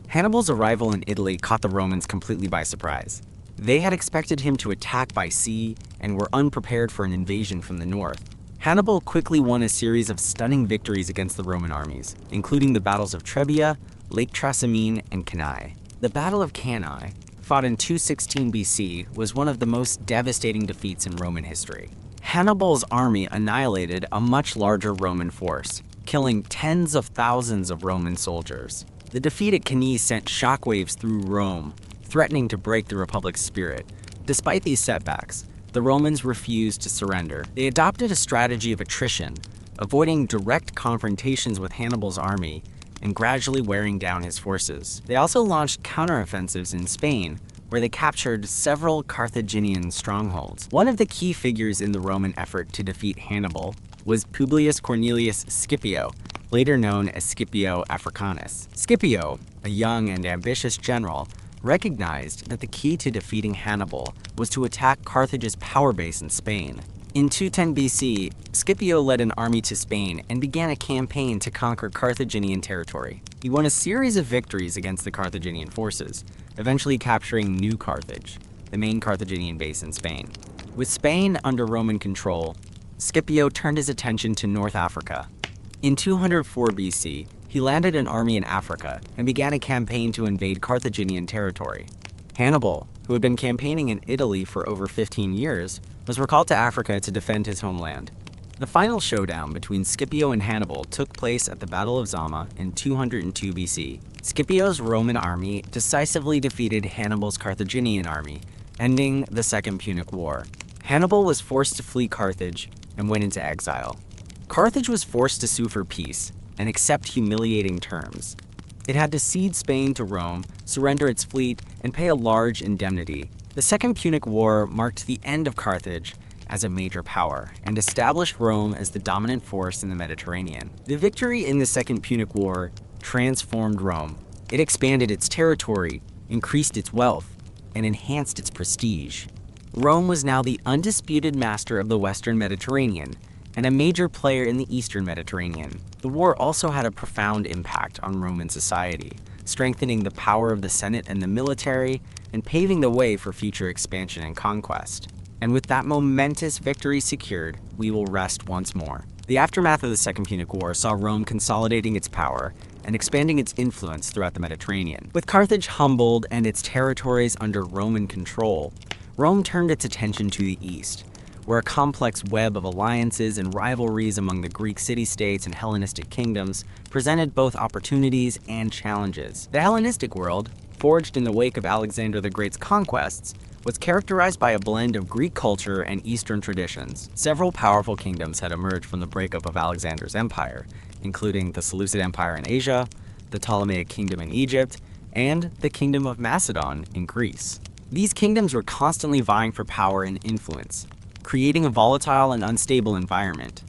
Hannibal's arrival in Italy caught the Romans completely by surprise. They had expected him to attack by sea and were unprepared for an invasion from the north. Hannibal quickly won a series of stunning victories against the Roman armies, including the battles of Trebia, Lake Trasimene, and Cannae. The Battle of Cannae, fought in 216 BC, was one of the most devastating defeats in Roman history. Hannibal's army annihilated a much larger Roman force, killing tens of thousands of Roman soldiers. The defeat at Cannae sent shockwaves through Rome, threatening to break the Republic's spirit. Despite these setbacks, the Romans refused to surrender. They adopted a strategy of attrition, avoiding direct confrontations with Hannibal's army and gradually wearing down his forces. They also launched counteroffensives in Spain, where they captured several Carthaginian strongholds. One of the key figures in the Roman effort to defeat Hannibal was Publius Cornelius Scipio, later known as Scipio Africanus. Scipio, a young and ambitious general, recognized that the key to defeating Hannibal was to attack Carthage's power base in Spain. In 210 BC, Scipio led an army to Spain and began a campaign to conquer Carthaginian territory. He won a series of victories against the Carthaginian forces, eventually capturing New Carthage, the main Carthaginian base in Spain. With Spain under Roman control, Scipio turned his attention to North Africa. In 204 BC, he landed an army in Africa and began a campaign to invade Carthaginian territory. Hannibal, who had been campaigning in Italy for over 15 years, was recalled to Africa to defend his homeland. The final showdown between Scipio and Hannibal took place at the Battle of Zama in 202 BC. Scipio's Roman army decisively defeated Hannibal's Carthaginian army, ending the Second Punic War. Hannibal was forced to flee Carthage and went into exile. Carthage was forced to sue for peace and accept humiliating terms. It had to cede Spain to Rome, surrender its fleet, and pay a large indemnity. The Second Punic War marked the end of Carthage as a major power and established Rome as the dominant force in the Mediterranean. The victory in the Second Punic War transformed Rome. It expanded its territory, increased its wealth, and enhanced its prestige. Rome was now the undisputed master of the Western Mediterranean and a major player in the Eastern Mediterranean. The war also had a profound impact on Roman society, strengthening the power of the Senate and the military, and paving the way for future expansion and conquest. And with that momentous victory secured, we will rest once more. The aftermath of the Second Punic War saw Rome consolidating its power and expanding its influence throughout the Mediterranean. With Carthage humbled and its territories under Roman control, Rome turned its attention to the east, where a complex web of alliances and rivalries among the Greek city-states and Hellenistic kingdoms presented both opportunities and challenges. The Hellenistic world, forged in the wake of Alexander the Great's conquests, was characterized by a blend of Greek culture and Eastern traditions. Several powerful kingdoms had emerged from the breakup of Alexander's empire, including the Seleucid Empire in Asia, the Ptolemaic Kingdom in Egypt, and the Kingdom of Macedon in Greece. These kingdoms were constantly vying for power and influence, creating a volatile and unstable environment.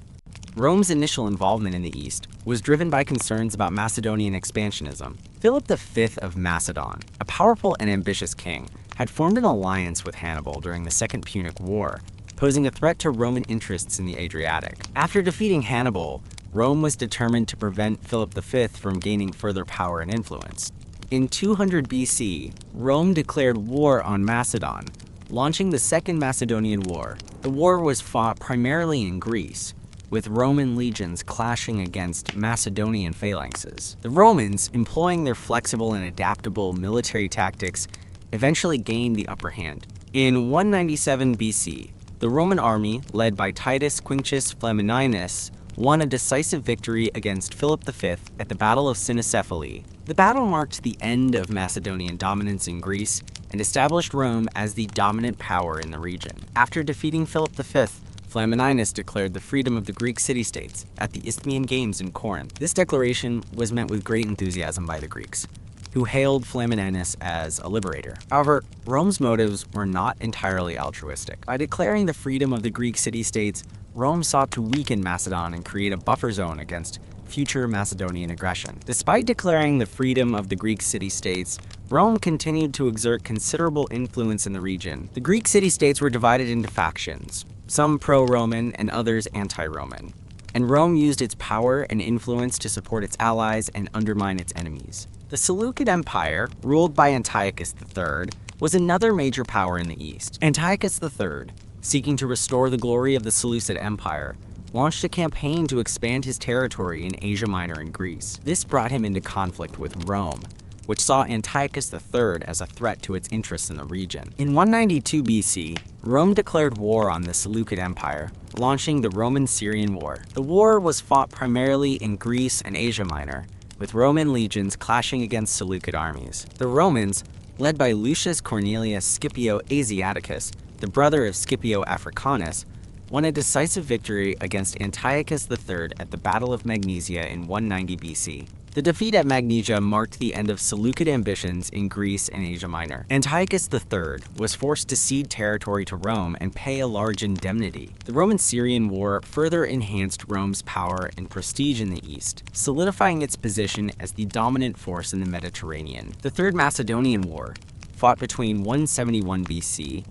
Rome's initial involvement in the East was driven by concerns about Macedonian expansionism. Philip V of Macedon, a powerful and ambitious king, had formed an alliance with Hannibal during the Second Punic War, posing a threat to Roman interests in the Adriatic. After defeating Hannibal, Rome was determined to prevent Philip V from gaining further power and influence. In 200 BC, Rome declared war on Macedon, launching the Second Macedonian War. The war was fought primarily in Greece, with Roman legions clashing against Macedonian phalanxes. The Romans, employing their flexible and adaptable military tactics, eventually gained the upper hand. In 197 BC, the Roman army, led by Titus Quinctius Flamininus, won a decisive victory against Philip V at the Battle of Cynocephalae. The battle marked the end of Macedonian dominance in Greece and established Rome as the dominant power in the region. After defeating Philip V, Flamininus declared the freedom of the Greek city-states at the Isthmian Games in Corinth. This declaration was met with great enthusiasm by the Greeks, who hailed Flamininus as a liberator. However, Rome's motives were not entirely altruistic. By declaring the freedom of the Greek city-states, Rome sought to weaken Macedon and create a buffer zone against future Macedonian aggression. Despite declaring the freedom of the Greek city-states, Rome continued to exert considerable influence in the region. The Greek city-states were divided into factions, some pro-Roman and others anti-Roman, and Rome used its power and influence to support its allies and undermine its enemies. The Seleucid Empire, ruled by Antiochus III, was another major power in the East. Antiochus III, seeking to restore the glory of the Seleucid Empire, launched a campaign to expand his territory in Asia Minor and Greece. This brought him into conflict with Rome, which saw Antiochus III as a threat to its interests in the region. In 192 BC, Rome declared war on the Seleucid Empire, launching the Roman-Syrian War. The war was fought primarily in Greece and Asia Minor, with Roman legions clashing against Seleucid armies. The Romans, led by Lucius Cornelius Scipio Asiaticus, the brother of Scipio Africanus, won a decisive victory against Antiochus III at the Battle of Magnesia in 190 BC. The defeat at Magnesia marked the end of Seleucid ambitions in Greece and Asia Minor. Antiochus III was forced to cede territory to Rome and pay a large indemnity. The Roman-Syrian War further enhanced Rome's power and prestige in the East, solidifying its position as the dominant force in the Mediterranean. The Third Macedonian War, fought between 171 BC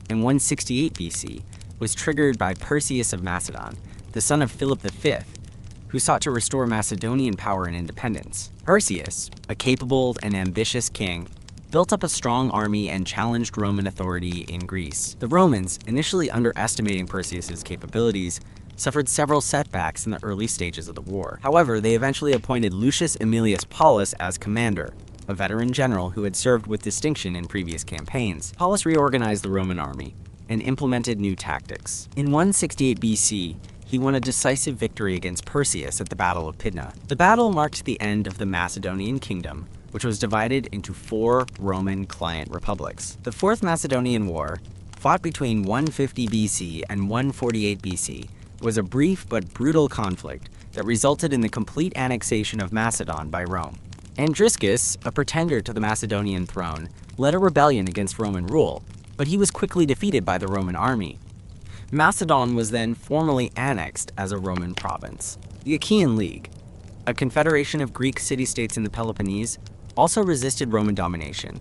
and 168 BC, was triggered by Perseus of Macedon, the son of Philip V, who sought to restore Macedonian power and independence. Perseus, a capable and ambitious king, built up a strong army and challenged Roman authority in Greece. The Romans, initially underestimating Perseus's capabilities, suffered several setbacks in the early stages of the war. However, they eventually appointed Lucius Aemilius Paulus as commander, a veteran general who had served with distinction in previous campaigns. Paulus reorganized the Roman army and implemented new tactics. In 168 BC, he won a decisive victory against Perseus at the Battle of Pydna. The battle marked the end of the Macedonian kingdom, which was divided into 4 Roman client republics. The Fourth Macedonian War, fought between 150 BC and 148 BC, was a brief but brutal conflict that resulted in the complete annexation of Macedon by Rome. Andriscus, a pretender to the Macedonian throne, led a rebellion against Roman rule, but he was quickly defeated by the Roman army. Macedon was then formally annexed as a Roman province. The Achaean League, a confederation of Greek city-states in the Peloponnese, also resisted Roman domination.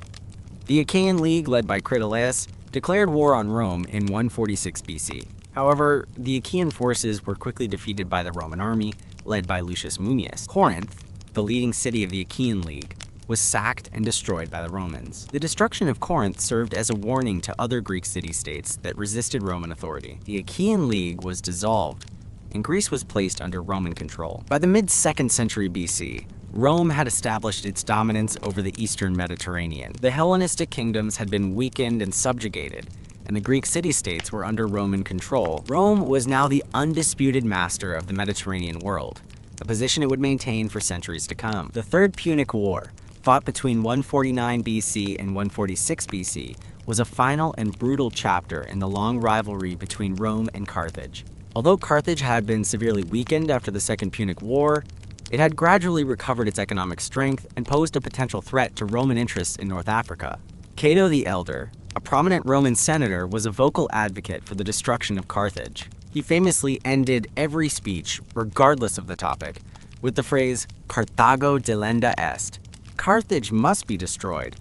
The Achaean League, led by Critolaus, declared war on Rome in 146 BC. However, the Achaean forces were quickly defeated by the Roman army, led by Lucius Mummius. Corinth, the leading city of the Achaean League, was sacked and destroyed by the Romans. The destruction of Corinth served as a warning to other Greek city-states that resisted Roman authority. The Achaean League was dissolved, and Greece was placed under Roman control. By the mid-2nd century BC, Rome had established its dominance over the eastern Mediterranean. The Hellenistic kingdoms had been weakened and subjugated, and the Greek city-states were under Roman control. Rome was now the undisputed master of the Mediterranean world, a position it would maintain for centuries to come. The Third Punic War, fought between 149 BC and 146 BC, was a final and brutal chapter in the long rivalry between Rome and Carthage. Although Carthage had been severely weakened after the Second Punic War, It had gradually recovered its economic strength and posed a potential threat to Roman interests in North Africa. Cato the Elder, a prominent Roman senator, was a vocal advocate for the destruction of Carthage. He famously ended every speech, regardless of the topic, with the phrase, "Carthago delenda est." Carthage must be destroyed.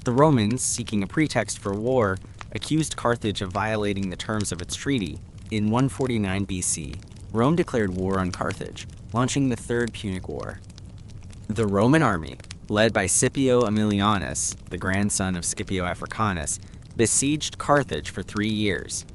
The Romans, seeking a pretext for war, accused Carthage of violating the terms of its treaty. In 149 BC, Rome declared war on Carthage, launching the Third Punic War. The Roman army, led by Scipio Aemilianus, the grandson of Scipio Africanus, besieged Carthage for 3 years.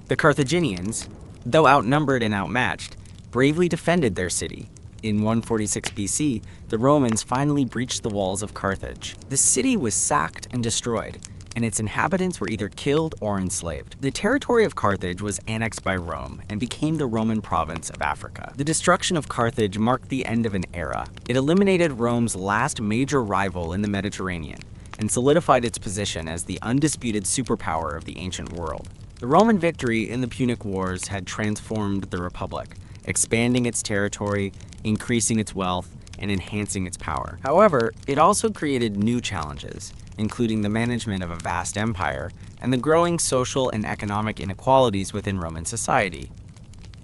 The Carthaginians, though outnumbered and outmatched, bravely defended their city. In 146 BC, the Romans finally breached the walls of Carthage. The city was sacked and destroyed, and its inhabitants were either killed or enslaved. The territory of Carthage was annexed by Rome and became the Roman province of Africa. The destruction of Carthage marked the end of an era. It eliminated Rome's last major rival in the Mediterranean and solidified its position as the undisputed superpower of the ancient world. The Roman victory in the Punic Wars had transformed the Republic, expanding its territory, increasing its wealth, and enhancing its power. However, it also created new challenges, including the management of a vast empire and the growing social and economic inequalities within Roman society.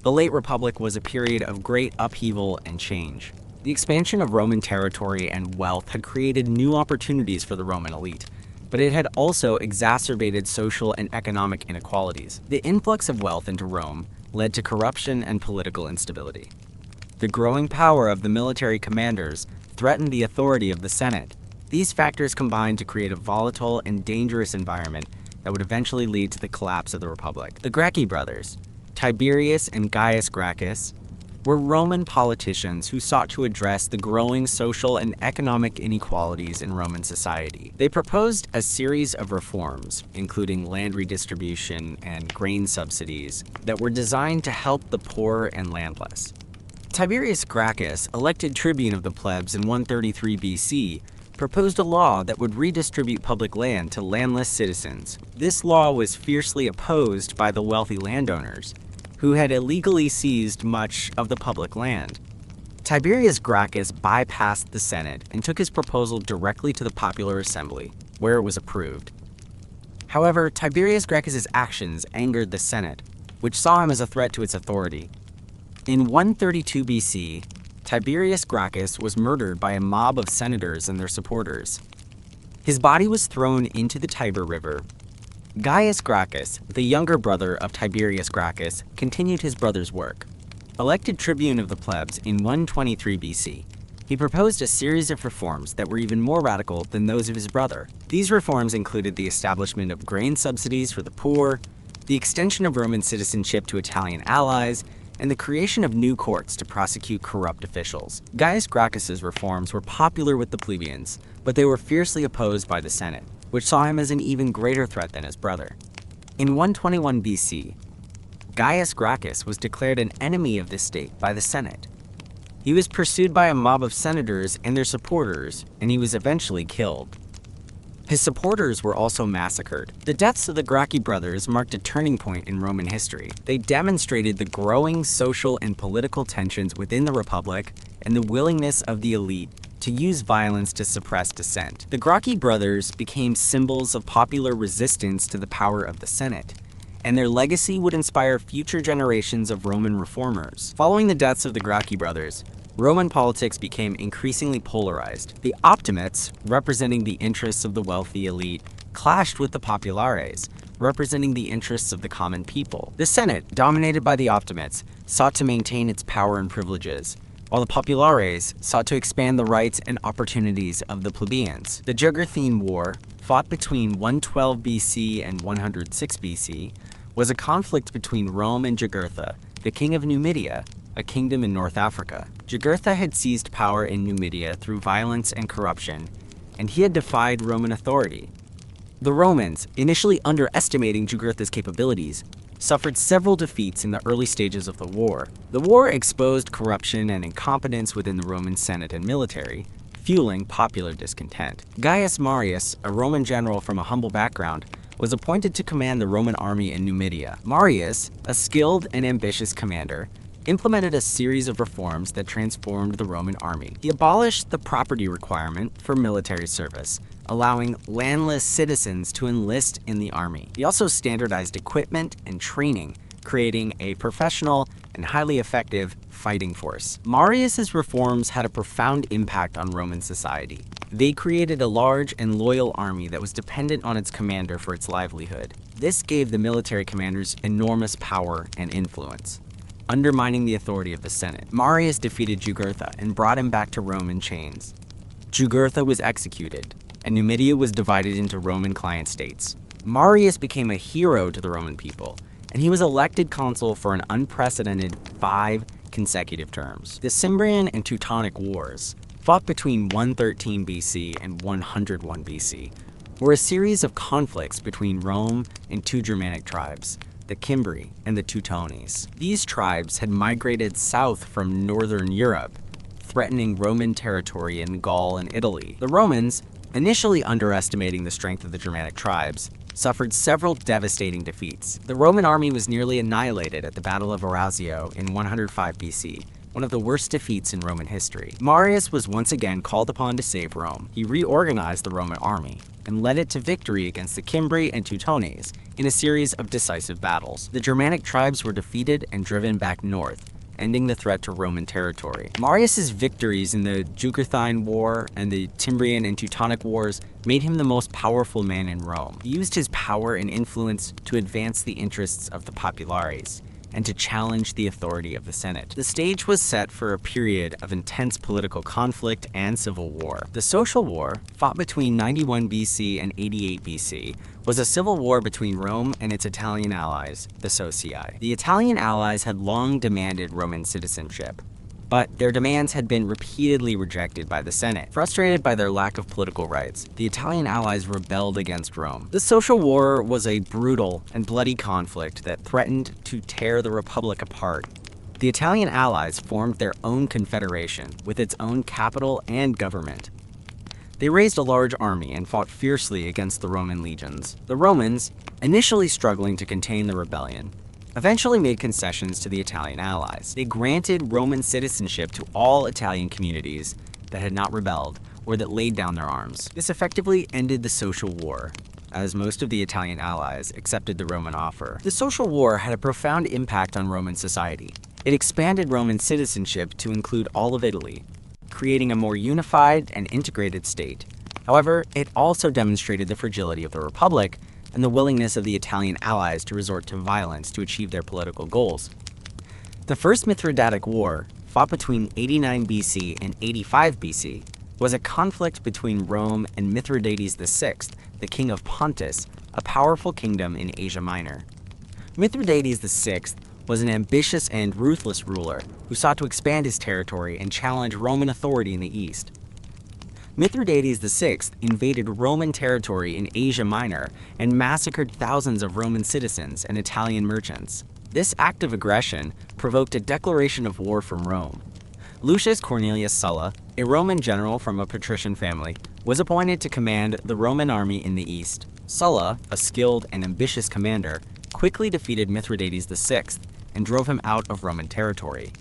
The late Republic was a period of great upheaval and change. The expansion of Roman territory and wealth had created new opportunities for the Roman elite, but it had also exacerbated social and economic inequalities. The influx of wealth into Rome led to corruption and political instability. The growing power of the military commanders threatened the authority of the Senate. These factors combined to create a volatile and dangerous environment that would eventually lead to the collapse of the Republic. The Gracchi brothers, Tiberius and Gaius Gracchus, were Roman politicians who sought to address the growing social and economic inequalities in Roman society. They proposed a series of reforms, including land redistribution and grain subsidies, that were designed to help the poor and landless. Tiberius Gracchus, elected tribune of the plebs in 133 BC, proposed a law that would redistribute public land to landless citizens. This law was fiercely opposed by the wealthy landowners, who had illegally seized much of the public land. Tiberius Gracchus bypassed the Senate and took his proposal directly to the popular assembly, where it was approved. However, Tiberius Gracchus's actions angered the Senate, which saw him as a threat to its authority. In 132 BC, Tiberius Gracchus was murdered by a mob of senators and their supporters. His body was thrown into the Tiber River. Gaius Gracchus, the younger brother of Tiberius Gracchus, continued his brother's work. Elected tribune of the plebs in 123 BC, he proposed a series of reforms that were even more radical than those of his brother. These reforms included the establishment of grain subsidies for the poor, the extension of Roman citizenship to Italian allies, and the creation of new courts to prosecute corrupt officials. Gaius Gracchus's reforms were popular with the plebeians, but they were fiercely opposed by the Senate, which saw him as an even greater threat than his brother. In 121 BC, Gaius Gracchus was declared an enemy of the state by the Senate. He was pursued by a mob of senators and their supporters, and he was eventually killed. His supporters were also massacred. The deaths of the Gracchi brothers marked a turning point in Roman history. They demonstrated the growing social and political tensions within the Republic and the willingness of the elite to use violence to suppress dissent. The Gracchi brothers became symbols of popular resistance to the power of the Senate, and their legacy would inspire future generations of Roman reformers. Following the deaths of the Gracchi brothers, Roman politics became increasingly polarized. The Optimates, representing the interests of the wealthy elite, clashed with the Populares, representing the interests of the common people. The Senate, dominated by the Optimates, sought to maintain its power and privileges, while the Populares sought to expand the rights and opportunities of the plebeians. The Jugurthine War, fought between 112 BC and 106 BC, was a conflict between Rome and Jugurtha, the king of Numidia, a kingdom in North Africa. Jugurtha had seized power in Numidia through violence and corruption, and he had defied Roman authority. The Romans, initially underestimating Jugurtha's capabilities, suffered several defeats in the early stages of the war. The war exposed corruption and incompetence within the Roman Senate and military, fueling popular discontent. Gaius Marius, a Roman general from a humble background, was appointed to command the Roman army in Numidia. Marius, a skilled and ambitious commander, implemented a series of reforms that transformed the Roman army. He abolished the property requirement for military service, allowing landless citizens to enlist in the army. He also standardized equipment and training, creating a professional and highly effective fighting force. Marius's reforms had a profound impact on Roman society. They created a large and loyal army that was dependent on its commander for its livelihood. This gave the military commanders enormous power and influence, undermining the authority of the Senate. Marius defeated Jugurtha and brought him back to Rome in chains. Jugurtha was executed, and Numidia was divided into Roman client states. Marius became a hero to the Roman people, and he was elected consul for an unprecedented 5 consecutive terms. The Cimbrian and Teutonic Wars, fought between 113 BC and 101 BC, were a series of conflicts between Rome and 2 Germanic tribes, the Cimbri and the Teutones. These tribes had migrated south from northern Europe, threatening Roman territory in Gaul and Italy. The Romans, initially underestimating the strength of the Germanic tribes, suffered several devastating defeats. The Roman army was nearly annihilated at the Battle of Orazio in 105 BC, one of the worst defeats in Roman history. Marius was once again called upon to save Rome. He reorganized the Roman army and led it to victory against the Cimbri and Teutones in a series of decisive battles. The Germanic tribes were defeated and driven back north, ending the threat to Roman territory. Marius's victories in the Jugurthine War and the Cimbrian and Teutonic Wars made him the most powerful man in Rome. He used his power and influence to advance the interests of the populares and to challenge the authority of the Senate. The stage was set for a period of intense political conflict and civil war. The Social War, fought between 91 BC and 88 BC, was a civil war between Rome and its Italian allies, the Socii. The Italian allies had long demanded Roman citizenship, but their demands had been repeatedly rejected by the Senate. Frustrated by their lack of political rights, the Italian allies rebelled against Rome. The Social War was a brutal and bloody conflict that threatened to tear the Republic apart. The Italian allies formed their own confederation with its own capital and government. They raised a large army and fought fiercely against the Roman legions. The Romans, initially struggling to contain the rebellion, eventually made concessions to the Italian allies. They granted Roman citizenship to all Italian communities that had not rebelled or that laid down their arms. This effectively ended the Social War, as most of the Italian allies accepted the Roman offer. The Social War had a profound impact on Roman society. It expanded Roman citizenship to include all of Italy, creating a more unified and integrated state. However, it also demonstrated the fragility of the Republic and the willingness of the Italian allies to resort to violence to achieve their political goals. The First Mithridatic War, fought between 89 BC and 85 BC, was a conflict between Rome and Mithridates VI, the king of Pontus, a powerful kingdom in Asia Minor. Mithridates VI was an ambitious and ruthless ruler who sought to expand his territory and challenge Roman authority in the east. Mithridates VI invaded Roman territory in Asia Minor and massacred thousands of Roman citizens and Italian merchants. This act of aggression provoked a declaration of war from Rome. Lucius Cornelius Sulla, a Roman general from a patrician family, was appointed to command the Roman army in the east. Sulla, a skilled and ambitious commander, quickly defeated Mithridates VI and drove him out of Roman territory.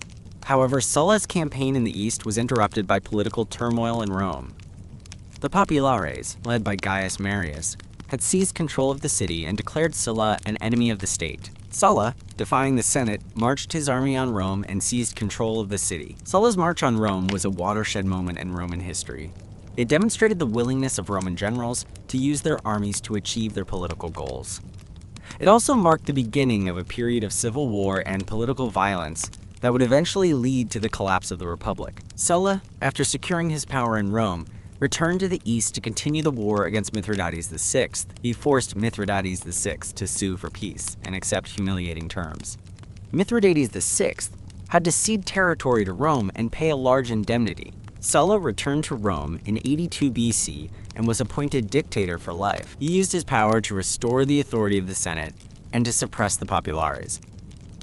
However, Sulla's campaign in the east was interrupted by political turmoil in Rome. The Populares, led by Gaius Marius, had seized control of the city and declared Sulla an enemy of the state. Sulla, defying the Senate, marched his army on Rome and seized control of the city. Sulla's march on Rome was a watershed moment in Roman history. It demonstrated the willingness of Roman generals to use their armies to achieve their political goals. It also marked the beginning of a period of civil war and political violence that would eventually lead to the collapse of the Republic. Sulla, after securing his power in Rome, returned to the east to continue the war against Mithridates VI. He forced Mithridates VI to sue for peace and accept humiliating terms. Mithridates VI had to cede territory to Rome and pay a large indemnity. Sulla returned to Rome in 82 BC and was appointed dictator for life. He used his power to restore the authority of the Senate and to suppress the populares.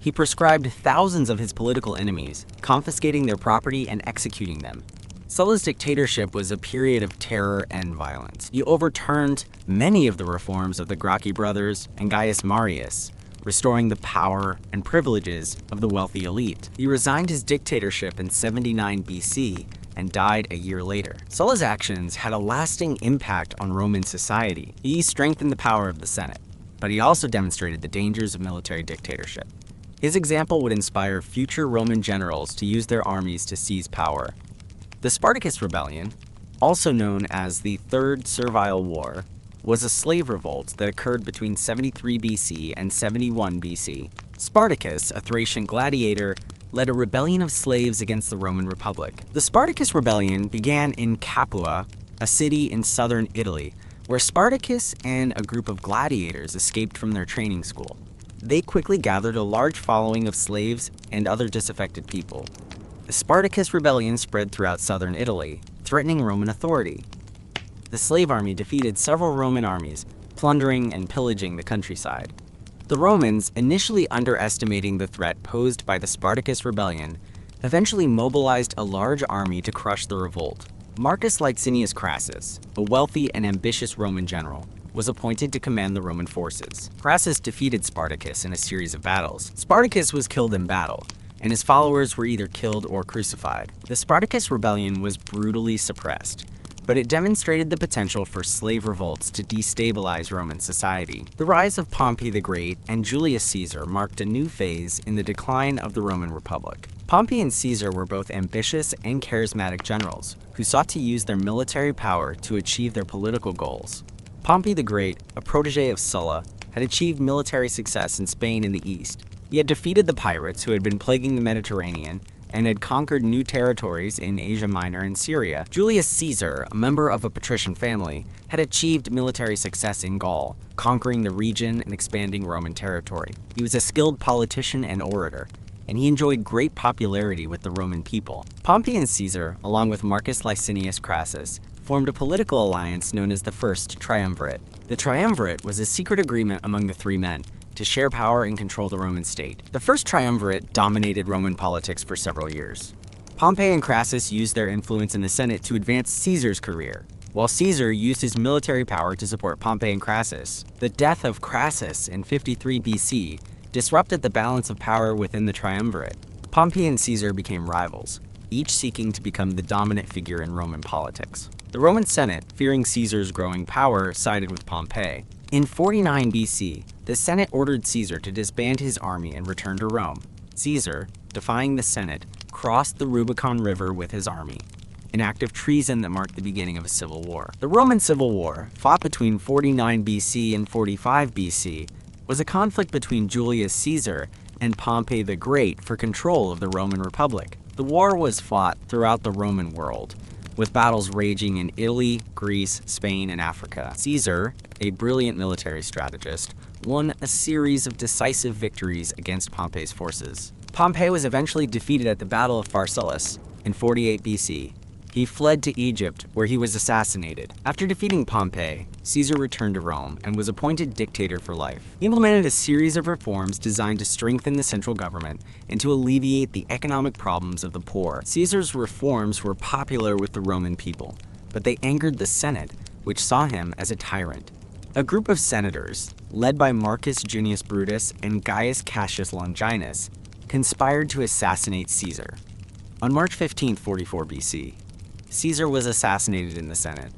He proscribed thousands of his political enemies, confiscating their property and executing them. Sulla's dictatorship was a period of terror and violence. He overturned many of the reforms of the Gracchi brothers and Gaius Marius, restoring the power and privileges of the wealthy elite. He resigned his dictatorship in 79 BC and died a year later. Sulla's actions had a lasting impact on Roman society. He strengthened the power of the Senate, but he also demonstrated the dangers of military dictatorship. His example would inspire future Roman generals to use their armies to seize power. The Spartacus Rebellion, also known as the Third Servile War, was a slave revolt that occurred between 73 BC and 71 BC. Spartacus, a Thracian gladiator, led a rebellion of slaves against the Roman Republic. The Spartacus Rebellion began in Capua, a city in southern Italy, where Spartacus and a group of gladiators escaped from their training school. They quickly gathered a large following of slaves and other disaffected people. The Spartacus Rebellion spread throughout southern Italy, threatening Roman authority. The slave army defeated several Roman armies, plundering and pillaging the countryside. The Romans, initially underestimating the threat posed by the Spartacus Rebellion, eventually mobilized a large army to crush the revolt. Marcus Licinius Crassus, a wealthy and ambitious Roman general, was appointed to command the Roman forces. Crassus defeated Spartacus in a series of battles. Spartacus was killed in battle, and his followers were either killed or crucified. The Spartacus Rebellion was brutally suppressed, but it demonstrated the potential for slave revolts to destabilize Roman society. The rise of Pompey the Great and Julius Caesar marked a new phase in the decline of the Roman Republic. Pompey and Caesar were both ambitious and charismatic generals who sought to use their military power to achieve their political goals. Pompey the Great, a protege of Sulla, had achieved military success in Spain and the East. He had defeated the pirates who had been plaguing the Mediterranean and had conquered new territories in Asia Minor and Syria. Julius Caesar, a member of a patrician family, had achieved military success in Gaul, conquering the region and expanding Roman territory. He was a skilled politician and orator, and he enjoyed great popularity with the Roman people. Pompey and Caesar, along with Marcus Licinius Crassus, formed a political alliance known as the First Triumvirate. The Triumvirate was a secret agreement among the three men to share power and control the Roman state. The First Triumvirate dominated Roman politics for several years. Pompey and Crassus used their influence in the Senate to advance Caesar's career, while Caesar used his military power to support Pompey and Crassus. The death of Crassus in 53 BC disrupted the balance of power within the Triumvirate. Pompey and Caesar became rivals, each seeking to become the dominant figure in Roman politics. The Roman Senate, fearing Caesar's growing power, sided with Pompey. In 49 BC, the Senate ordered Caesar to disband his army and return to Rome. Caesar, defying the Senate, crossed the Rubicon River with his army, an act of treason that marked the beginning of a civil war. The Roman Civil War, fought between 49 BC and 45 BC, was a conflict between Julius Caesar and Pompey the Great for control of the Roman Republic. The war was fought throughout the Roman world, with battles raging in Italy, Greece, Spain, and Africa. Caesar, a brilliant military strategist, won a series of decisive victories against Pompey's forces. Pompey was eventually defeated at the Battle of Pharsalus in 48 BC. He fled to Egypt, where he was assassinated. After defeating Pompey, Caesar returned to Rome and was appointed dictator for life. He implemented a series of reforms designed to strengthen the central government and to alleviate the economic problems of the poor. Caesar's reforms were popular with the Roman people, but they angered the Senate, which saw him as a tyrant. A group of senators, led by Marcus Junius Brutus and Gaius Cassius Longinus, conspired to assassinate Caesar. On March 15, 44 BC, Caesar was assassinated in the Senate.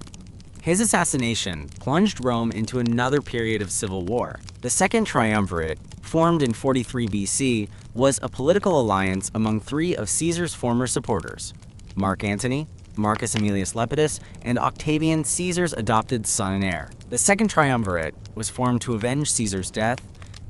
His assassination plunged Rome into another period of civil war. The Second Triumvirate, formed in 43 BC, was a political alliance among three of Caesar's former supporters: Mark Antony, Marcus Aemilius Lepidus, and Octavian, Caesar's adopted son and heir. The Second Triumvirate was formed to avenge Caesar's death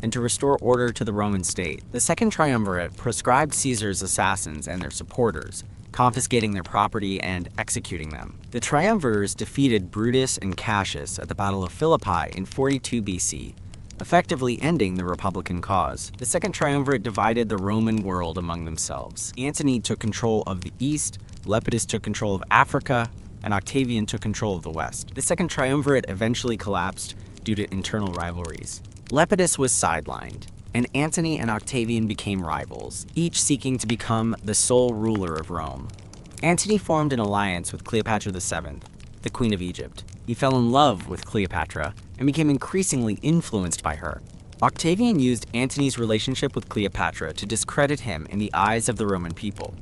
and to restore order to the Roman state. The Second Triumvirate proscribed Caesar's assassins and their supporters, confiscating their property and executing them. The triumvirs defeated Brutus and Cassius at the Battle of Philippi in 42 BC, effectively ending the Republican cause. The Second Triumvirate divided the Roman world among themselves. Antony took control of the East, Lepidus took control of Africa, and Octavian took control of the West. The Second Triumvirate eventually collapsed due to internal rivalries. Lepidus was sidelined, and Antony and Octavian became rivals, each seeking to become the sole ruler of Rome. Antony formed an alliance with Cleopatra VII, the Queen of Egypt. He fell in love with Cleopatra and became increasingly influenced by her. Octavian used Antony's relationship with Cleopatra to discredit him in the eyes of the Roman people.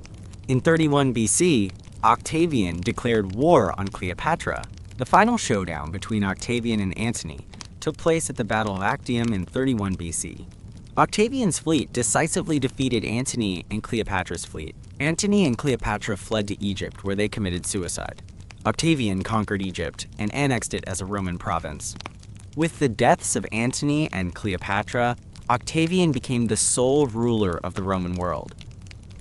In 31 BC, Octavian declared war on Cleopatra. The final showdown between Octavian and Antony took place at the Battle of Actium in 31 BC. Octavian's fleet decisively defeated Antony and Cleopatra's fleet. Antony and Cleopatra fled to Egypt, where they committed suicide. Octavian conquered Egypt and annexed it as a Roman province. With the deaths of Antony and Cleopatra, Octavian became the sole ruler of the Roman world.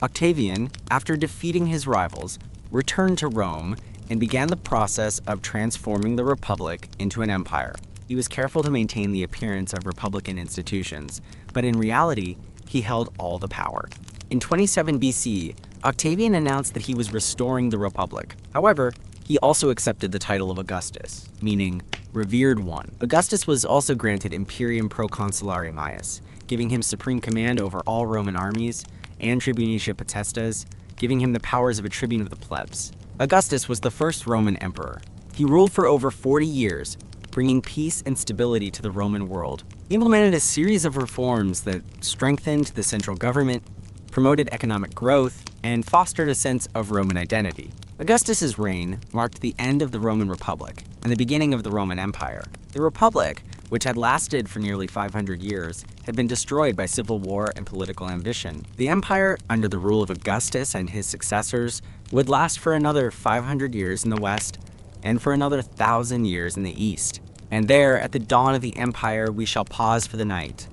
Octavian, after defeating his rivals, returned to Rome and began the process of transforming the Republic into an empire. He was careful to maintain the appearance of republican institutions, but in reality, he held all the power. In 27 BC, Octavian announced that he was restoring the Republic. However, he also accepted the title of Augustus, meaning revered one. Augustus was also granted Imperium Proconsulare Maius, giving him supreme command over all Roman armies, and Tribunicia Potestas, giving him the powers of a tribune of the plebs. Augustus was the first Roman emperor. He ruled for over 40 years, bringing peace and stability to the Roman world. He implemented a series of reforms that strengthened the central government, promoted economic growth, and fostered a sense of Roman identity. Augustus's reign marked the end of the Roman Republic and the beginning of the Roman Empire. The Republic, which had lasted for nearly 500 years, had been destroyed by civil war and political ambition. The empire, under the rule of Augustus and his successors, would last for another 500 years in the west and for another 1,000 years in the east. And there, at the dawn of the empire, we shall pause for the night.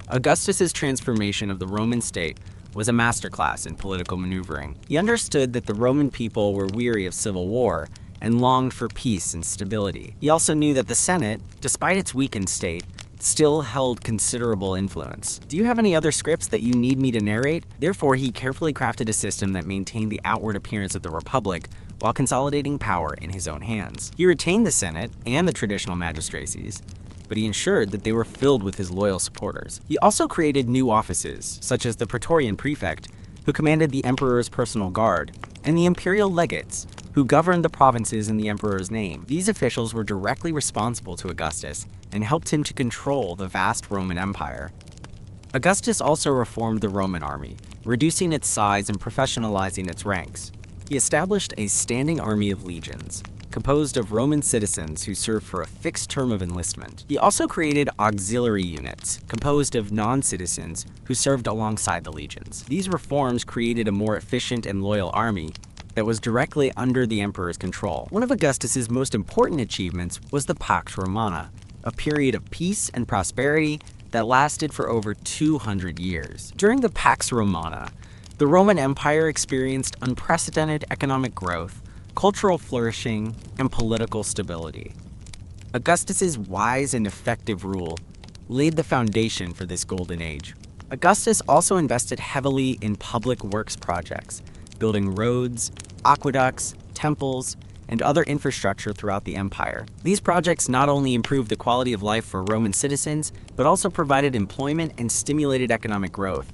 Augustus's transformation of the Roman state was a masterclass in political maneuvering. He understood that the Roman people were weary of civil war and longed for peace and stability. He also knew that the Senate, despite its weakened state, still held considerable influence. Do you have any other scripts that you need me to narrate? Therefore, he carefully crafted a system that maintained the outward appearance of the Republic while consolidating power in his own hands. He retained the Senate and the traditional magistracies, but he ensured that they were filled with his loyal supporters. He also created new offices, such as the Praetorian Prefect, who commanded the emperor's personal guard, and the imperial legates, who governed the provinces in the emperor's name. These officials were directly responsible to Augustus and helped him to control the vast Roman Empire. Augustus also reformed the Roman army, reducing its size and professionalizing its ranks. He established a standing army of legions, composed of Roman citizens who served for a fixed term of enlistment. He also created auxiliary units, composed of non-citizens who served alongside the legions. These reforms created a more efficient and loyal army that was directly under the emperor's control. One of Augustus's most important achievements was the Pax Romana, a period of peace and prosperity that lasted for over 200 years. During the Pax Romana, the Roman Empire experienced unprecedented economic growth, cultural flourishing, and political stability. Augustus's wise and effective rule laid the foundation for this golden age. Augustus also invested heavily in public works projects, building roads, aqueducts, temples, and other infrastructure throughout the empire. These projects not only improved the quality of life for Roman citizens, but also provided employment and stimulated economic growth.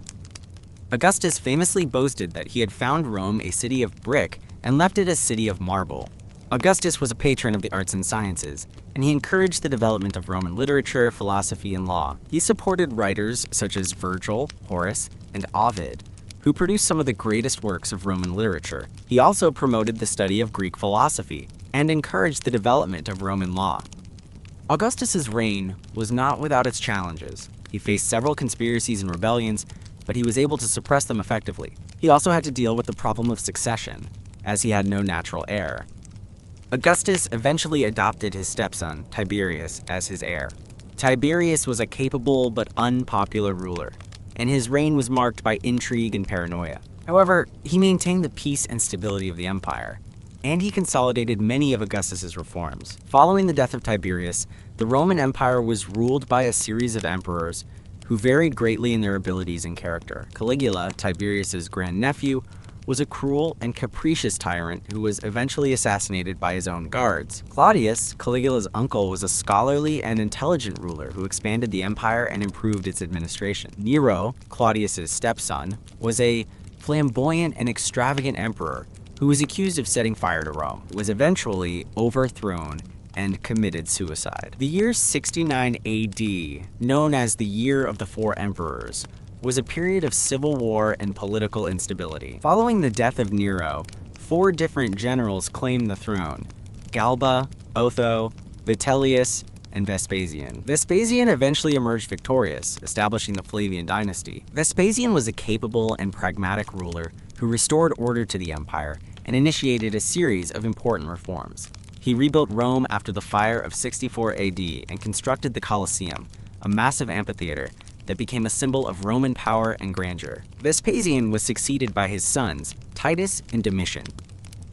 Augustus famously boasted that he had found Rome a city of brick and left it a city of marble. Augustus was a patron of the arts and sciences, and he encouraged the development of Roman literature, philosophy, and law. He supported writers such as Virgil, Horace, and Ovid, who produced some of the greatest works of Roman literature. He also promoted the study of Greek philosophy and encouraged the development of Roman law. Augustus's reign was not without its challenges. He faced several conspiracies and rebellions, but he was able to suppress them effectively. He also had to deal with the problem of succession, as he had no natural heir. Augustus eventually adopted his stepson, Tiberius, as his heir. Tiberius was a capable but unpopular ruler, and his reign was marked by intrigue and paranoia. However, he maintained the peace and stability of the empire, and he consolidated many of Augustus's reforms. Following the death of Tiberius, the Roman Empire was ruled by a series of emperors who varied greatly in their abilities and character. Caligula, Tiberius's grandnephew, was a cruel and capricious tyrant who was eventually assassinated by his own guards. Claudius, Caligula's uncle, was a scholarly and intelligent ruler who expanded the empire and improved its administration. Nero, Claudius's stepson, was a flamboyant and extravagant emperor who was accused of setting fire to Rome, was eventually overthrown, and committed suicide. The year 69 AD, known as the Year of the Four Emperors, was a period of civil war and political instability. Following the death of Nero, 4 different generals claimed the throne: Galba, Otho, Vitellius, and Vespasian. Vespasian eventually emerged victorious, establishing the Flavian dynasty. Vespasian was a capable and pragmatic ruler who restored order to the empire and initiated a series of important reforms. He rebuilt Rome after the fire of 64 AD and constructed the Colosseum, a massive amphitheater that became a symbol of Roman power and grandeur. Vespasian was succeeded by his sons, Titus and Domitian.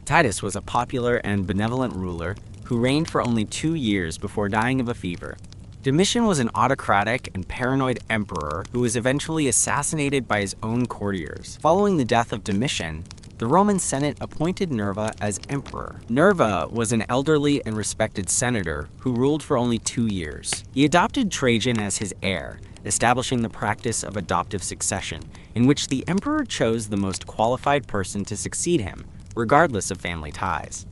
Titus was a popular and benevolent ruler who reigned for only 2 years before dying of a fever. Domitian was an autocratic and paranoid emperor who was eventually assassinated by his own courtiers. Following the death of Domitian, the Roman Senate appointed Nerva as emperor. Nerva was an elderly and respected senator who ruled for only 2 years. He adopted Trajan as his heir, establishing the practice of adoptive succession, in which the emperor chose the most qualified person to succeed him, regardless of family ties.